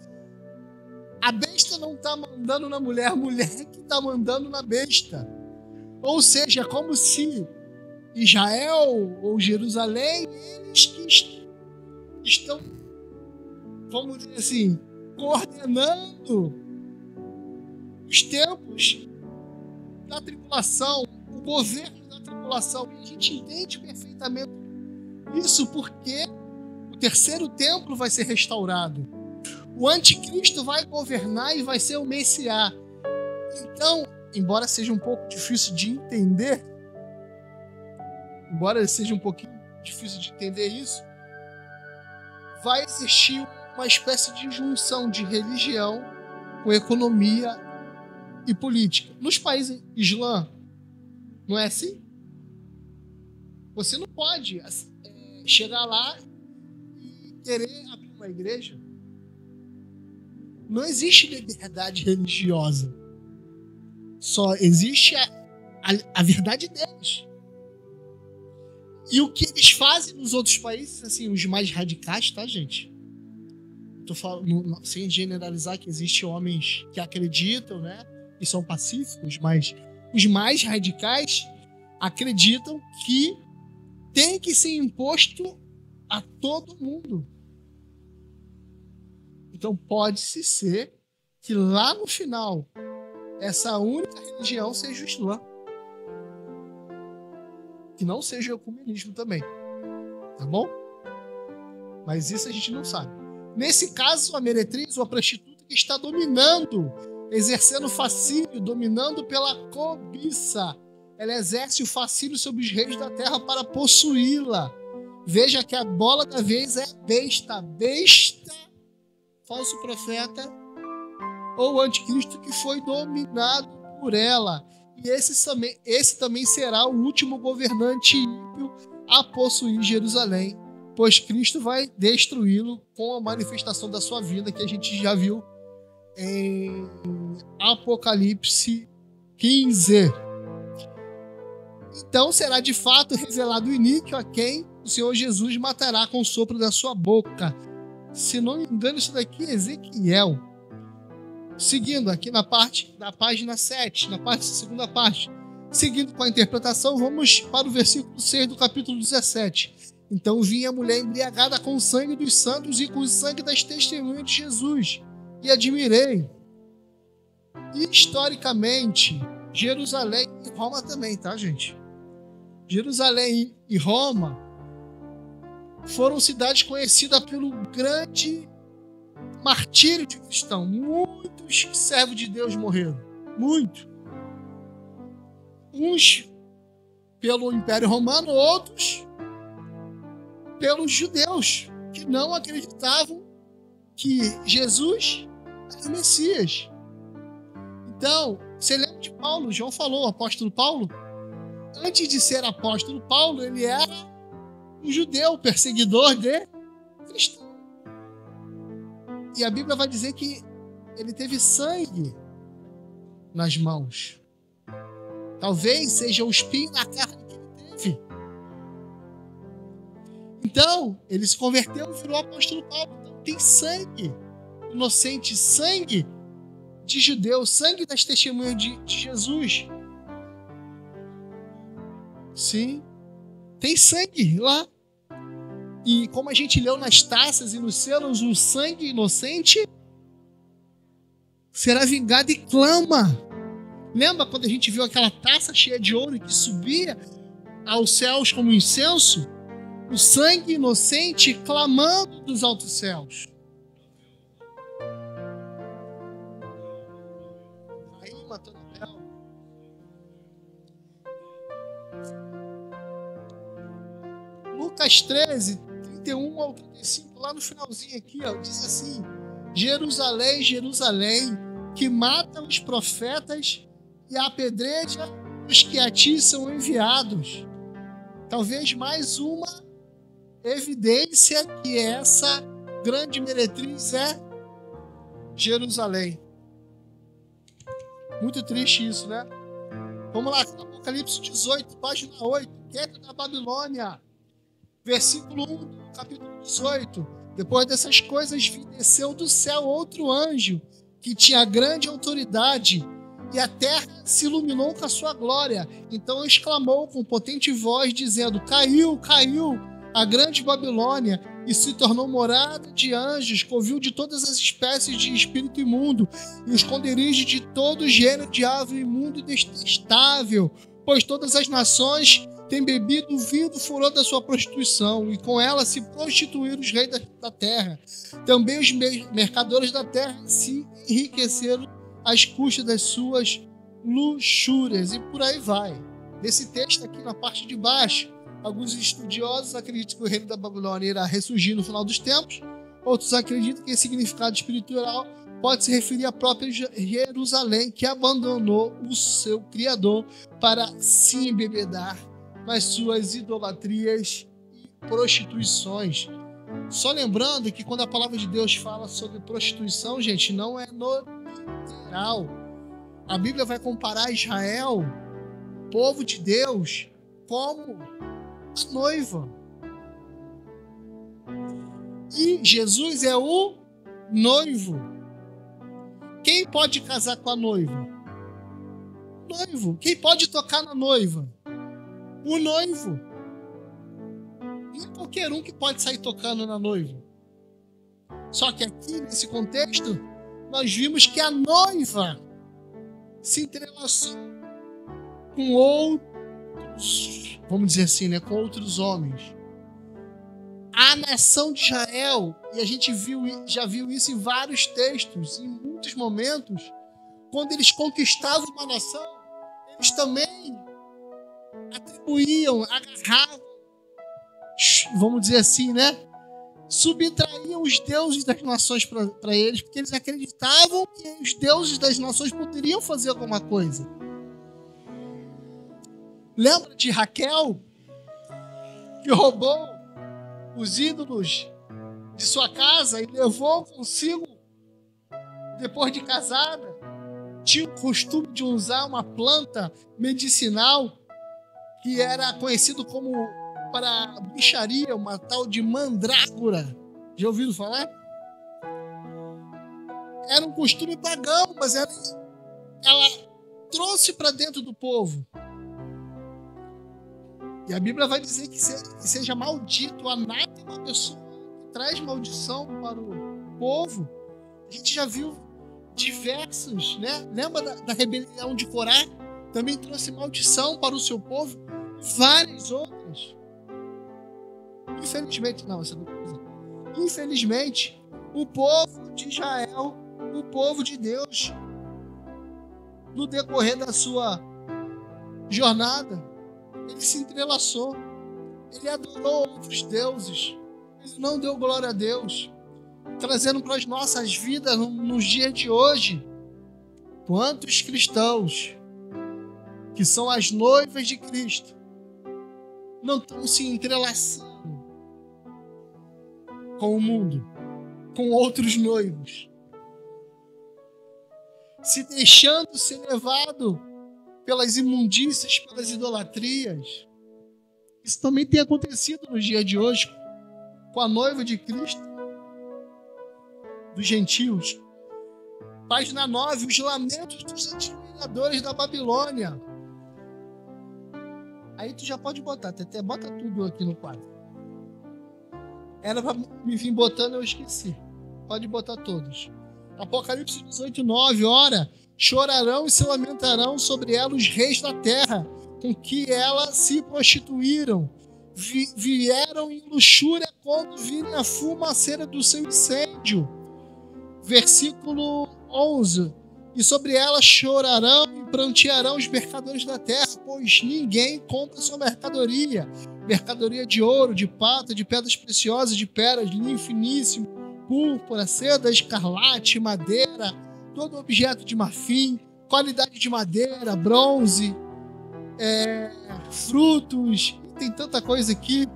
a besta não está mandando na mulher, a mulher que está mandando na besta. Ou seja, como se Israel ou Jerusalém, eles que estão, vamos dizer assim, coordenando os tempos da tribulação, o governo da tribulação. E a gente entende perfeitamente isso porque o 3º templo vai ser restaurado. O anticristo vai governar e vai ser o Messias. Então, embora seja um pouco difícil de entender, isso, vai existir uma espécie de junção de religião com economia e política. Nos países islã, não é assim? Você não pode chegar lá e querer abrir uma igreja. Não existe liberdade religiosa. Só existe a verdade deles. E o que eles fazem nos outros países, assim, os mais radicais, tá, gente? Tô falando, sem generalizar que existem homens que acreditam, né? E são pacíficos, mas os mais radicais acreditam que tem que ser imposto a todo mundo. Então pode-se ser que lá no final essa única religião seja o Islã. Que não seja o ecumenismo também. Tá bom? Mas isso a gente não sabe. Nesse caso, a meretriz ou a prostituta que está dominando, exercendo fascínio, dominando pela cobiça. Ela exerce o fascínio sobre os reis da terra para possuí-la. Veja que a bola da vez é besta. Besta, falso profeta ou anticristo que foi dominado por ela. E esse também será o último governante ímpio a possuir Jerusalém, pois Cristo vai destruí-lo com a manifestação da sua vida, que a gente já viu em Apocalipse 15. Então será de fato revelado o iníquo a quem o Senhor Jesus matará com o sopro da sua boca. Se não me engano, isso daqui é Ezequiel. Seguindo aqui na página 7, na segunda parte. Seguindo com a interpretação, vamos para o versículo 6 do capítulo 17. Então vinha a mulher embriagada com o sangue dos santos e com o sangue das testemunhas de Jesus. E admirei. E historicamente, Jerusalém e Roma também, tá, gente? Jerusalém e Roma foram cidades conhecidas pelo grande martírio de cristão. Muitos servos de Deus morreram. Muito. Uns pelo Império Romano, outros pelos judeus, que não acreditavam que Jesus era o Messias. Então, você lembra de Paulo? João falou, o apóstolo Paulo. Antes de ser apóstolo Paulo, ele era um judeu, perseguidor de cristãos. E a Bíblia vai dizer que ele teve sangue nas mãos. Talvez seja o espinho na carne que ele teve. Então, ele se converteu e virou apóstolo Paulo. Então, tem sangue inocente, sangue de judeu, sangue das testemunhas de Jesus. Sim, tem sangue lá. E como a gente leu nas taças e nos selos, o sangue inocente será vingado e clama. Lembra quando a gente viu aquela taça cheia de ouro que subia aos céus como incenso? O sangue inocente clamando dos altos céus. Aí, Matanabel. Lucas 13, 31 ao 35, lá no finalzinho aqui, ó, diz assim: Jerusalém, Jerusalém, que mata os profetas e apedreja os que a ti são enviados. Talvez mais uma evidência que essa grande meretriz é Jerusalém. Muito triste isso, né? Vamos lá, Apocalipse 18, página 8, queda da Babilônia. Versículo 1 do capítulo 18. Depois dessas coisas, desceu do céu outro anjo, que tinha grande autoridade, e a terra se iluminou com a sua glória. Então exclamou com potente voz, dizendo: Caiu, caiu a grande Babilônia, e se tornou morada de anjos, covil de todas as espécies de espírito imundo, e o esconderijo de todo gênero de ave imundo e detestável, pois todas as nações têm bebido o vinho do furor da sua prostituição, e com ela se prostituíram os reis da terra. Também os mercadores da terra se enriqueceram às custas das suas luxúrias, e por aí vai. Nesse texto aqui na parte de baixo, alguns estudiosos acreditam que o reino da Babilônia irá ressurgir no final dos tempos, outros acreditam que esse significado espiritual pode se referir à própria Jerusalém, que abandonou o seu Criador para se embebedar nas suas idolatrias e prostituições. Só lembrando que quando a palavra de Deus fala sobre prostituição, gente, não é no literal. A Bíblia vai comparar Israel, povo de Deus, como a noiva. E Jesus é o noivo. Quem pode casar com a noiva? O noivo. Quem pode tocar na noiva? O noivo. Não é qualquer um que pode sair tocando na noiva. Só que aqui, nesse contexto, nós vimos que a noiva se entrelaçou com outros, vamos dizer assim, né, com outros homens. A nação de Israel, e a gente já viu isso em vários textos, em muitos momentos, quando eles conquistavam uma nação, eles também atribuíam, agarravam, vamos dizer assim, né? Subtraíam os deuses das nações para eles, porque eles acreditavam que os deuses das nações poderiam fazer alguma coisa. Lembra de Raquel, que roubou os ídolos de sua casa e levou consigo depois de casada? Tinha o costume de usar uma planta medicinal que era conhecido como, para bruxaria, uma tal de mandrágora. Já ouviram falar? Era um costume pagão, mas ela trouxe para dentro do povo. E a Bíblia vai dizer que seja maldito, anátema, uma pessoa que traz maldição para o povo. A gente já viu diversos, né? Lembra da rebelião de Corá? Também trouxe maldição para o seu povo. Várias outras. Infelizmente, o povo de Israel, o povo de Deus, no decorrer da sua jornada, ele se entrelaçou, ele adorou outros deuses, ele não deu glória a Deus, trazendo para as nossas vidas nos dias de hoje. Quantos cristãos que são as noivas de Cristo não estão se entrelaçando com o mundo, com outros noivos, se deixando ser levado pelas imundícias, pelas idolatrias? Isso também tem acontecido nos dias de hoje com a noiva de Cristo, dos gentios. Página 9, os lamentos dos admiradores da Babilônia. Aí tu já pode botar, até bota tudo aqui no quadro. Era para me vir botando, eu esqueci. Pode botar todos. Apocalipse 18, 9. Ora, chorarão e se lamentarão sobre ela os reis da terra, com que elas se prostituíram. Vieram em luxúria quando virem a fumaceira do seu incêndio. Versículo 11. E sobre ela chorarão e prantearão os mercadores da terra, pois ninguém compra sua mercadoria. Mercadoria de ouro, de prata, de pedras preciosas, de pérolas, linho finíssimo, púrpura, seda, escarlate, madeira, todo objeto de marfim, qualidade de madeira, bronze, frutos, tem tanta coisa aqui.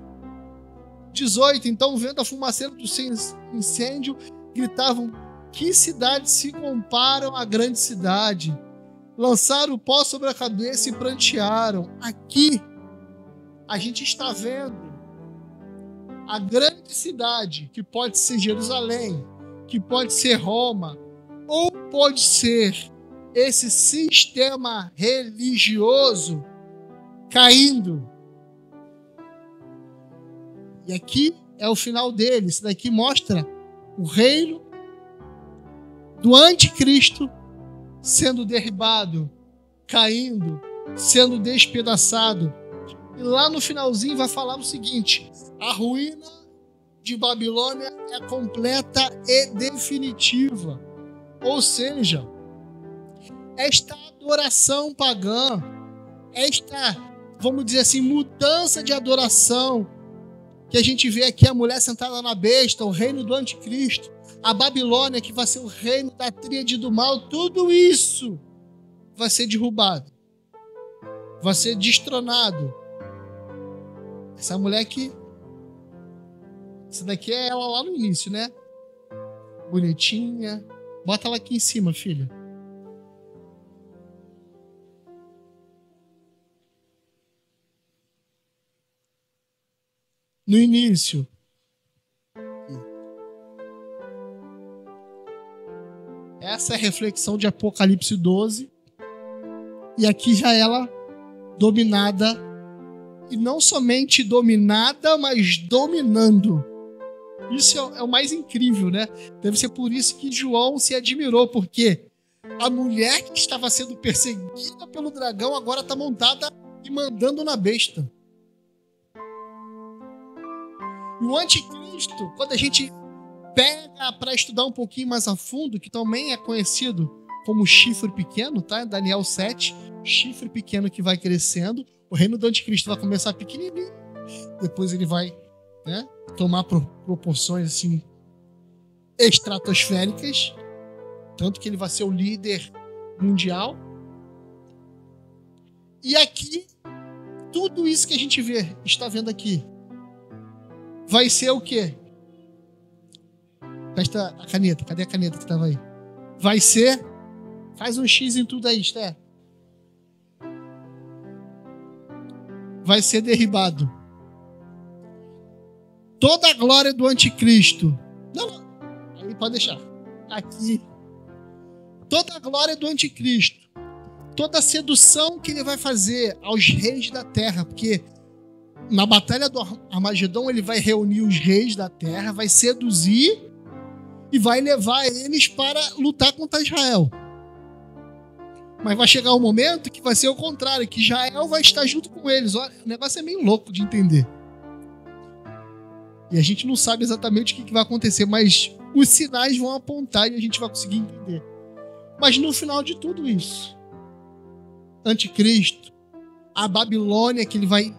18. Então, vendo a fumaceira do seu incêndio, gritavam: que cidades se comparam à grande cidade? Lançaram o pó sobre a cabeça e prantearam. Aqui, a gente está vendo a grande cidade, que pode ser Jerusalém, que pode ser Roma, ou pode ser esse sistema religioso caindo. E aqui é o final dele. Isso daqui mostra o reino do anticristo sendo derribado, caindo, sendo despedaçado. E lá no finalzinho vai falar o seguinte: a ruína de Babilônia é completa e definitiva. Ou seja, esta adoração pagã, esta, vamos dizer assim, mudança de adoração, que a gente vê aqui a mulher sentada na besta, o reino do anticristo, a Babilônia, que vai ser o reino da tríade do mal, tudo isso vai ser derrubado, vai ser destronado. Essa mulher que Essa daqui é ela lá no início, né? Bonitinha. Bota ela aqui em cima, filha. No início. Essa é a reflexão de Apocalipse 12. E aqui já ela dominada. E não somente dominada, mas dominando. Isso é o mais incrível, né? Deve ser por isso que João se admirou, porque a mulher que estava sendo perseguida pelo dragão agora está montada e mandando na besta. E o anticristo, quando a gente pega para estudar um pouquinho mais a fundo, que também é conhecido como chifre pequeno, tá? Daniel 7, chifre pequeno que vai crescendo. O reino do anticristo vai começar pequenininho, depois ele vai, né, tomar proporções assim estratosféricas, tanto que ele vai ser o líder mundial. E aqui, tudo isso que a gente está vendo aqui, vai ser o quê? Presta a caneta. Cadê a caneta que estava aí? Vai ser... Faz um X em tudo aí, Esther. Vai ser derribado. Toda a glória do anticristo. Não. Aí pode deixar. Aqui. Toda a glória do anticristo. Toda a sedução que ele vai fazer aos reis da terra. Porque na batalha do Armagedon ele vai reunir os reis da terra, vai seduzir e vai levar eles para lutar contra Israel. Mas vai chegar um momento que vai ser o contrário, que Israel vai estar junto com eles. Olha, o negócio é meio louco de entender. E a gente não sabe exatamente o que vai acontecer, mas os sinais vão apontar e a gente vai conseguir entender. Mas no final de tudo isso, anticristo, a Babilônia que ele vai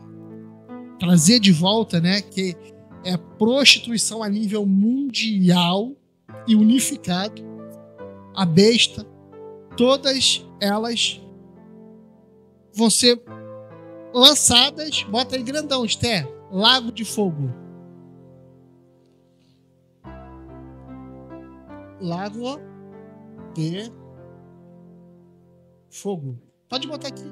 trazer de volta, né, que é prostituição a nível mundial e unificado, a besta, todas elas vão ser lançadas, bota aí grandão, Esther, lago de fogo. Lago de fogo. Pode botar aqui.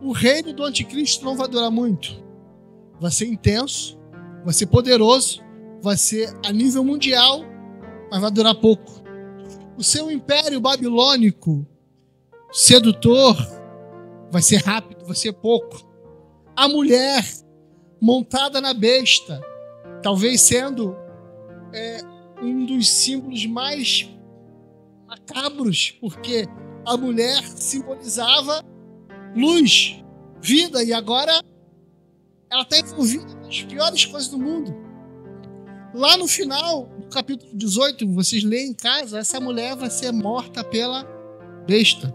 O reino do anticristo não vai durar muito. Vai ser intenso, vai ser poderoso, vai ser a nível mundial, mas vai durar pouco. O seu império babilônico, sedutor, vai ser rápido, vai ser pouco. A mulher montada na besta, talvez sendo um dos símbolos mais macabros, porque a mulher simbolizava luz, vida, e agora ela está envolvida nas piores coisas do mundo. Lá no final do capítulo 18, vocês leem em casa, essa mulher vai ser morta pela besta.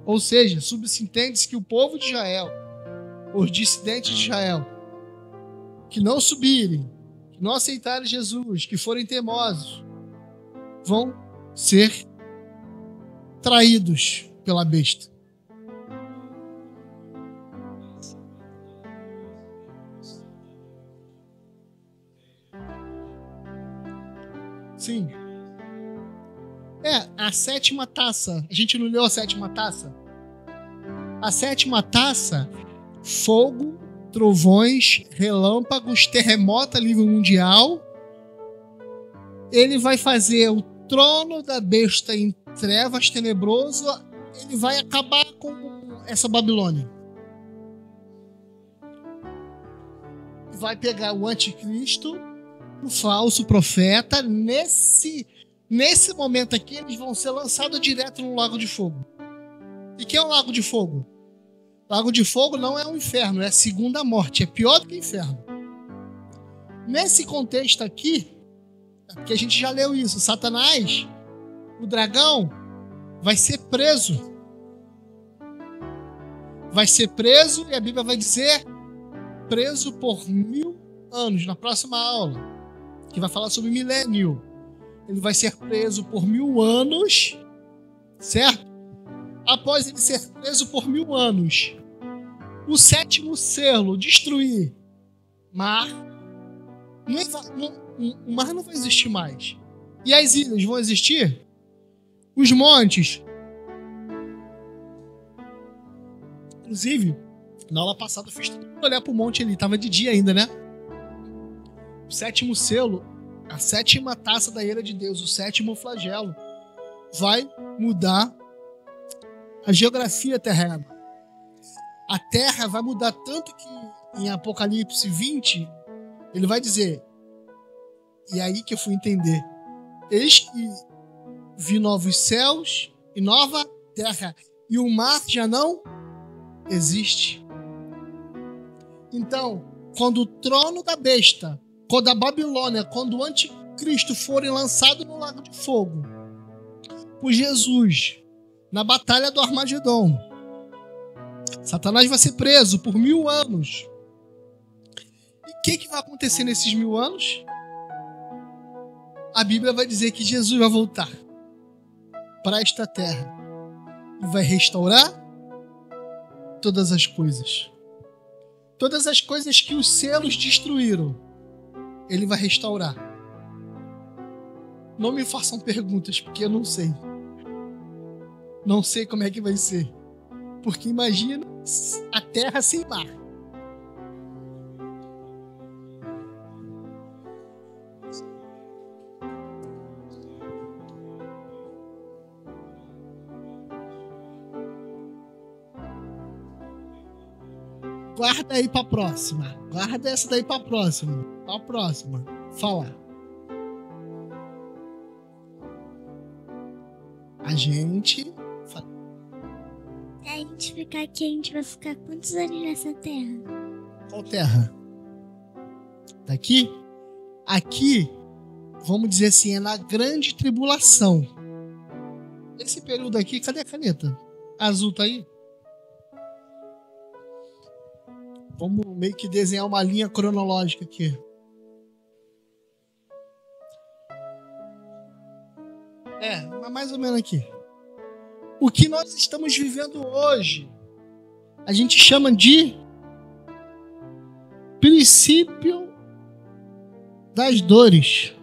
Ou seja, subentende-se que o povo de Israel, os dissidentes de Israel, que não subirem, que não aceitarem Jesus, que forem teimosos, vão ser traídos pela besta. Sim. A sétima taça. A gente não leu a sétima taça? A sétima taça, fogo, trovões, relâmpagos, terremoto a nível mundial. Ele vai fazer o trono da besta em trevas tenebroso. Ele vai acabar com essa Babilônia. Vai pegar o anticristo, o falso profeta. Nesse momento aqui, eles vão ser lançados direto no lago de fogo. E o que é o lago de fogo? Lago de fogo não é um inferno, é a segunda morte, é pior do que o inferno. Nesse contexto aqui, porque a gente já leu isso, Satanás, o dragão, vai ser preso. Vai ser preso, e a Bíblia vai dizer, preso por 1000 anos, na próxima aula, que vai falar sobre milênio. Ele vai ser preso por 1000 anos, certo? após ele ser preso por 1000 anos, o 7º selo destruir mar, o mar não vai existir mais. E as ilhas vão existir? Os montes. Inclusive, na aula passada eu fiz todo mundo olhar pro monte ali, tava de dia ainda, né? O 7º selo, a 7ª taça da ira de Deus, o 7º flagelo, vai mudar a geografia terrena. A terra vai mudar tanto que em Apocalipse 20, ele vai dizer, e aí que eu fui entender, eis que vi novos céus e nova terra, e o mar já não existe. Então, quando o trono da besta, quando a Babilônia, quando o anticristo forem lançados no lago de fogo, por Jesus, na batalha do Armagedon, Satanás vai ser preso por 1000 anos. E o que vai acontecer nesses 1000 anos? A Bíblia vai dizer que Jesus vai voltar para esta terra e vai restaurar todas as coisas. Todas as coisas que os selos destruíram, ele vai restaurar. Não me façam perguntas, porque eu não sei. Não sei como é que vai ser. Porque imagina a terra sem mar. Guarda aí pra próxima. Guarda essa daí pra próxima. Pra próxima. Falar. A gente... Se a gente ficar aqui, a gente vai ficar quantos anos nessa terra? Qual terra? Daqui? Aqui, vamos dizer assim, é na grande tribulação. Esse período aqui, cadê a caneta? A azul tá aí? Vamos meio que desenhar uma linha cronológica aqui. Mais ou menos aqui. O que nós estamos vivendo hoje, a gente chama de princípio das dores.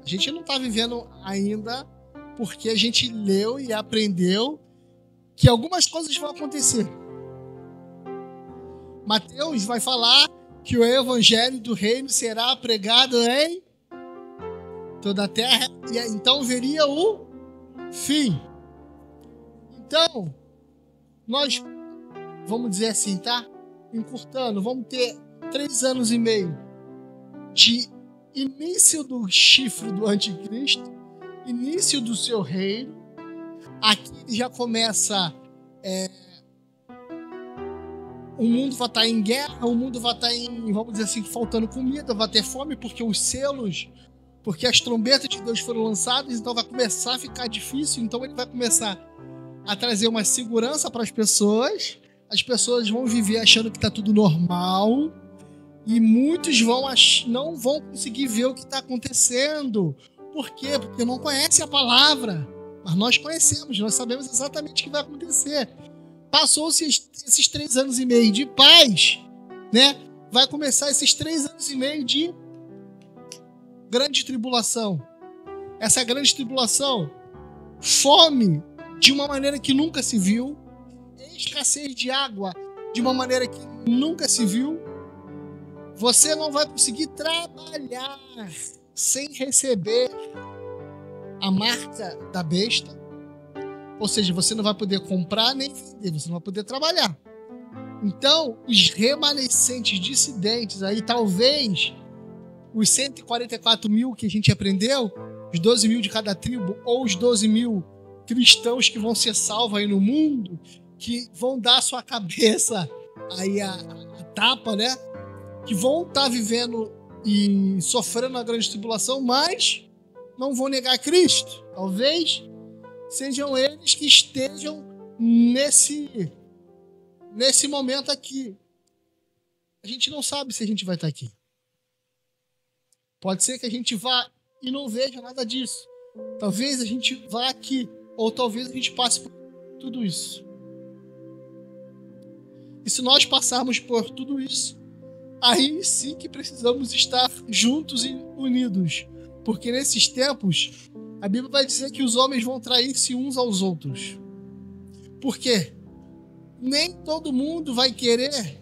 A gente não está vivendo ainda porque a gente leu e aprendeu que algumas coisas vão acontecer. Mateus vai falar que o evangelho do reino será pregado em toda a terra e então viria o fim. Então, nós vamos dizer assim, tá? Encurtando, vamos ter 3 anos e meio de início do chifre do anticristo, início do seu reino. Aqui ele já começa... o mundo vai estar em guerra, o mundo vai estar vamos dizer assim, faltando comida, vai ter fome, porque os selos, porque as trombetas de Deus foram lançadas, então vai começar a ficar difícil, então ele vai começar a trazer uma segurança para as pessoas vão viver achando que está tudo normal, e muitos não vão conseguir ver o que está acontecendo. Por quê? Porque não conhecem a palavra, mas nós conhecemos, nós sabemos exatamente o que vai acontecer. Passou-se esses 3 anos e meio de paz, né? Vai começar esses 3 anos e meio de grande tribulação. Essa grande tribulação, fome de uma maneira que nunca se viu, escassez de água de uma maneira que nunca se viu. Você não vai conseguir trabalhar sem receber a marca da besta. Ou seja, você não vai poder comprar nem vender, você não vai poder trabalhar. Então, os remanescentes dissidentes aí, talvez os 144 mil que a gente aprendeu, os 12 mil de cada tribo, ou os 12 mil cristãos que vão ser salvos aí no mundo, que vão dar a sua cabeça aí a tapa, né? Que vão estar vivendo e sofrendo a grande tribulação, mas não vão negar Cristo. Talvez sejam eles que estejam nesse momento aqui. A gente não sabe se a gente vai estar aqui. Pode ser que a gente vá e não veja nada disso. Talvez a gente vá aqui ou talvez a gente passe por tudo isso. E se nós passarmos por tudo isso, aí sim que precisamos estar juntos e unidos. Porque nesses tempos, a Bíblia vai dizer que os homens vão trair-se uns aos outros. Por quê? Nem todo mundo vai querer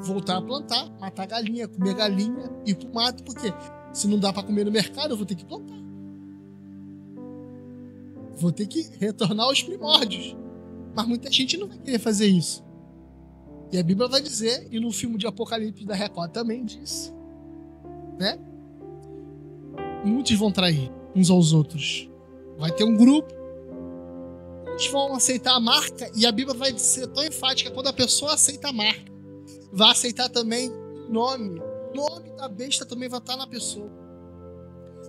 voltar a plantar, matar galinha, comer galinha, ir pro mato, porque se não dá para comer no mercado, eu vou ter que plantar. Vou ter que retornar aos primórdios. Mas muita gente não vai querer fazer isso. E a Bíblia vai dizer, e no filme de Apocalipse da Record também diz, né? Muitos vão trair uns aos outros. Vai ter um grupo, eles vão aceitar a marca, e a Bíblia vai ser tão enfática, quando a pessoa aceita a marca, vai aceitar também o nome. O nome da besta também vai estar na pessoa.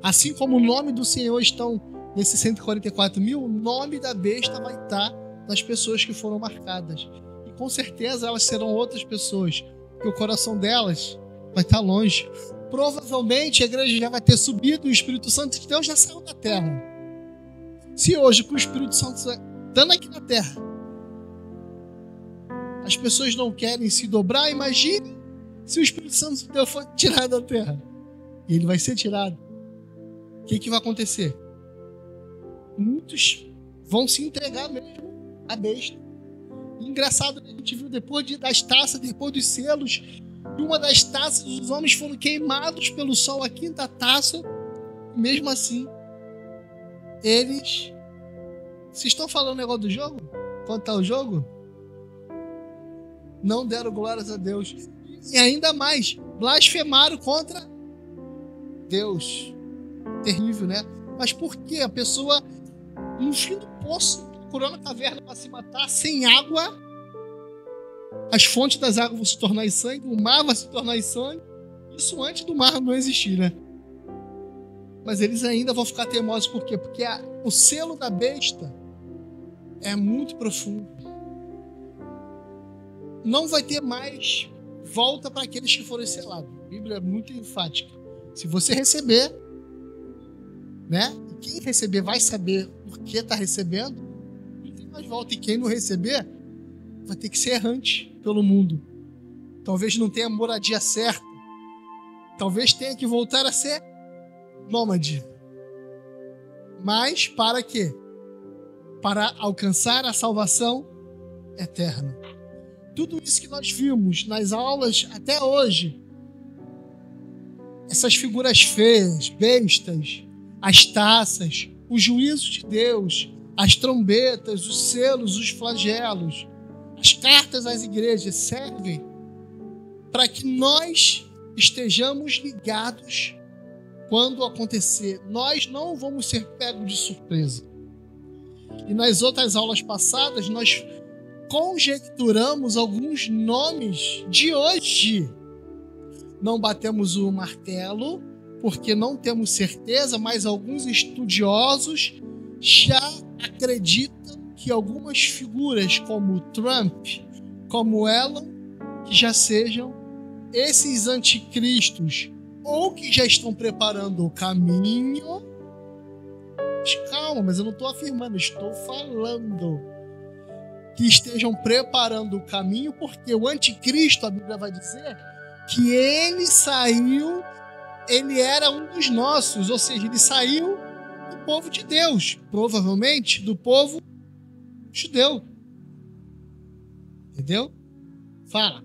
Assim como o nome do Senhor estão nesses 144 mil, o nome da besta vai estar nas pessoas que foram marcadas. E com certeza elas serão outras pessoas, porque o coração delas vai estar longe. Provavelmente a igreja já vai ter subido e o Espírito Santo de Deus já saiu da terra. Se hoje, com o Espírito Santo estando aqui na terra, as pessoas não querem se dobrar, imagine se o Espírito Santo de Deus for tirado da terra. E ele vai ser tirado. O que vai acontecer? Muitos vão se entregar mesmo à besta. E engraçado, a gente viu depois das taças, depois dos selos, e uma das taças, os homens foram queimados pelo sol, a quinta taça, e mesmo assim, eles... Vocês estão falando negócio do jogo? Quanto está o jogo? Não deram glórias a Deus. E ainda mais, blasfemaram contra Deus. Terrível, né? Mas por que a pessoa, no fim do poço, procurando a caverna para se matar, sem água, as fontes das águas vão se tornar em sangue, o mar vai se tornar em sangue, isso antes do mar não existir, né? Mas eles ainda vão ficar teimosos, por quê? Porque o selo da besta é muito profundo. Não vai ter mais volta para aqueles que foram selados. A Bíblia é muito enfática. Se você receber, né? Quem receber vai saber por que está recebendo, não tem mais volta. E quem não receber vai ter que ser errante pelo mundo. Talvez não tenha moradia certa. Talvez tenha que voltar a ser nômade. Mas para quê? Para alcançar a salvação eterna. Tudo isso que nós vimos nas aulas até hoje, essas figuras feias, bestas, as taças, o juízo de Deus, as trombetas, os selos, os flagelos, as cartas às igrejas servem para que nós estejamos ligados quando acontecer. Nós não vamos ser pegos de surpresa. E nas outras aulas passadas, nós conjecturamos alguns nomes de hoje. Não batemos o martelo, porque não temos certeza, mas alguns estudiosos já acreditam que algumas figuras como Trump, como Elon, que já sejam esses anticristos, ou que já estão preparando o caminho. Mas calma, mas eu não estou afirmando, estou falando que estejam preparando o caminho, porque o anticristo, a Bíblia vai dizer que ele saiu, ele era um dos nossos, ou seja, ele saiu do povo de Deus, provavelmente do povo judeu. Entendeu? Fala.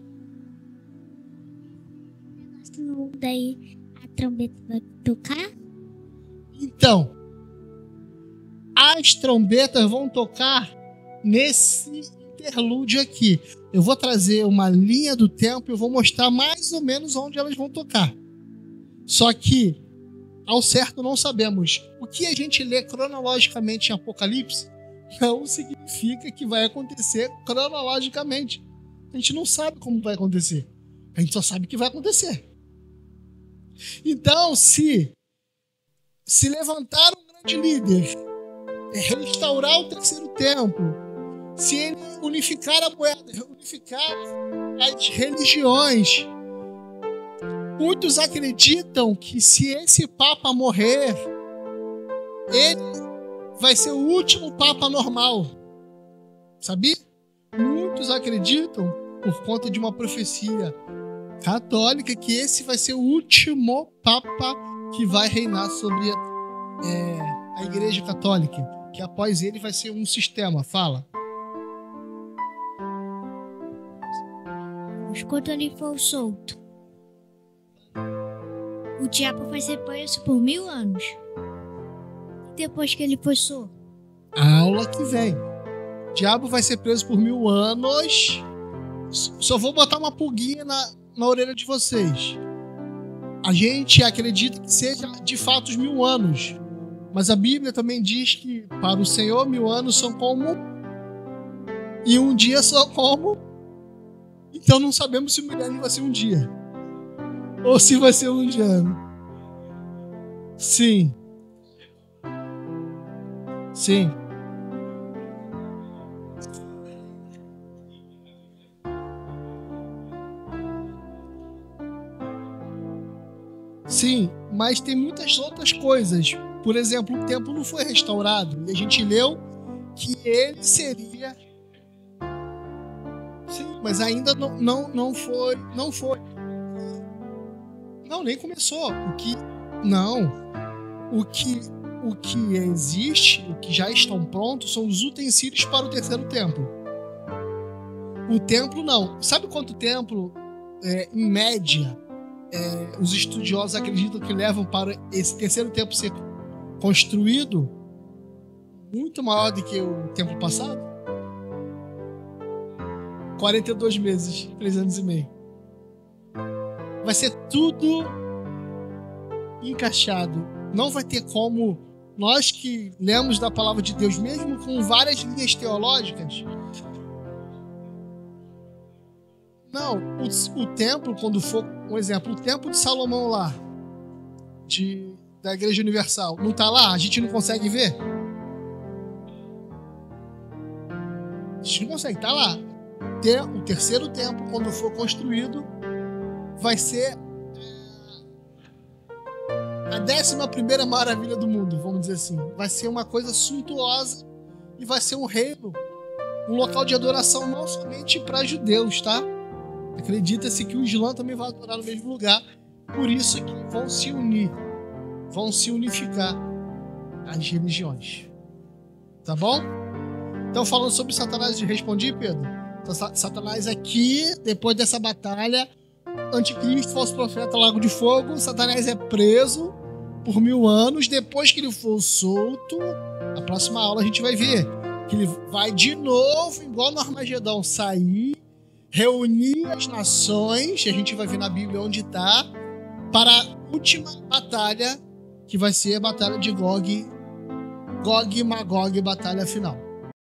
Daí a trombeta vai tocar? Então, as trombetas vão tocar nesse interlúdio aqui. Eu vou trazer uma linha do tempo e eu vou mostrar mais ou menos onde elas vão tocar. Só que, ao certo, não sabemos. O que a gente lê cronologicamente em Apocalipse não significa que vai acontecer cronologicamente. A gente não sabe como vai acontecer. A gente só sabe que vai acontecer. Então, se levantar um grande líder, restaurar o terceiro templo, se ele unificar a moeda, unificar as religiões, muitos acreditam que se esse Papa morrer, ele vai ser o último Papa normal. Sabia? Muitos acreditam, por conta de uma profecia católica, que esse vai ser o último Papa que vai reinar sobre a Igreja Católica. Que após ele vai ser um sistema. Fala. Mas quando ele for solto, o diabo vai ser preso por 1000 anos. E depois que ele for solto? A aula que vem. O diabo vai ser preso por 1000 anos. Só vou botar uma pulguinha na orelha de vocês. A gente acredita que seja de fato os 1000 anos. Mas a Bíblia também diz que para o Senhor 1000 anos são como... E um dia são como... Então não sabemos se o milênio vai ser um dia. Ou se vai ser um ano. Sim. Sim. Sim, mas tem muitas outras coisas. Por exemplo, o templo não foi restaurado. E a gente leu que ele seria... Sim, mas ainda não foi. Não foi. Não, nem começou. O que existe, o que já estão prontos, são os utensílios para o terceiro templo. O templo não. Sabe quanto templo, em média, os estudiosos acreditam que levam para esse terceiro templo ser construído? Muito maior do que o templo passado? 42 meses, 3 anos e meio. Vai ser tudo encaixado. Não vai ter como nós que lemos da palavra de Deus, mesmo com várias linhas teológicas. Não, o templo, quando for, um exemplo, o templo de Salomão lá, da Igreja Universal, não está lá? A gente não consegue ver? A gente não consegue, está lá. O terceiro templo, quando for construído, vai ser a 11ª maravilha do mundo, vamos dizer assim. Vai ser uma coisa suntuosa e vai ser um reino, um local de adoração não somente para judeus, tá? Acredita-se que o Islã também vai adorar no mesmo lugar, por isso que vão se unir, vão se unificar as religiões. Tá bom? Então, falando sobre Satanás, respondi, Pedro? Então, Satanás aqui, depois dessa batalha, Anticristo, falso profeta, lago de fogo, Satanás é preso por 1000 anos. Depois que ele for solto, na próxima aula a gente vai ver que ele vai de novo, igual no Armagedão, sair, reunir as nações, a gente vai ver na Bíblia onde está, para a última batalha, que vai ser a batalha de Gog e Magog, batalha final.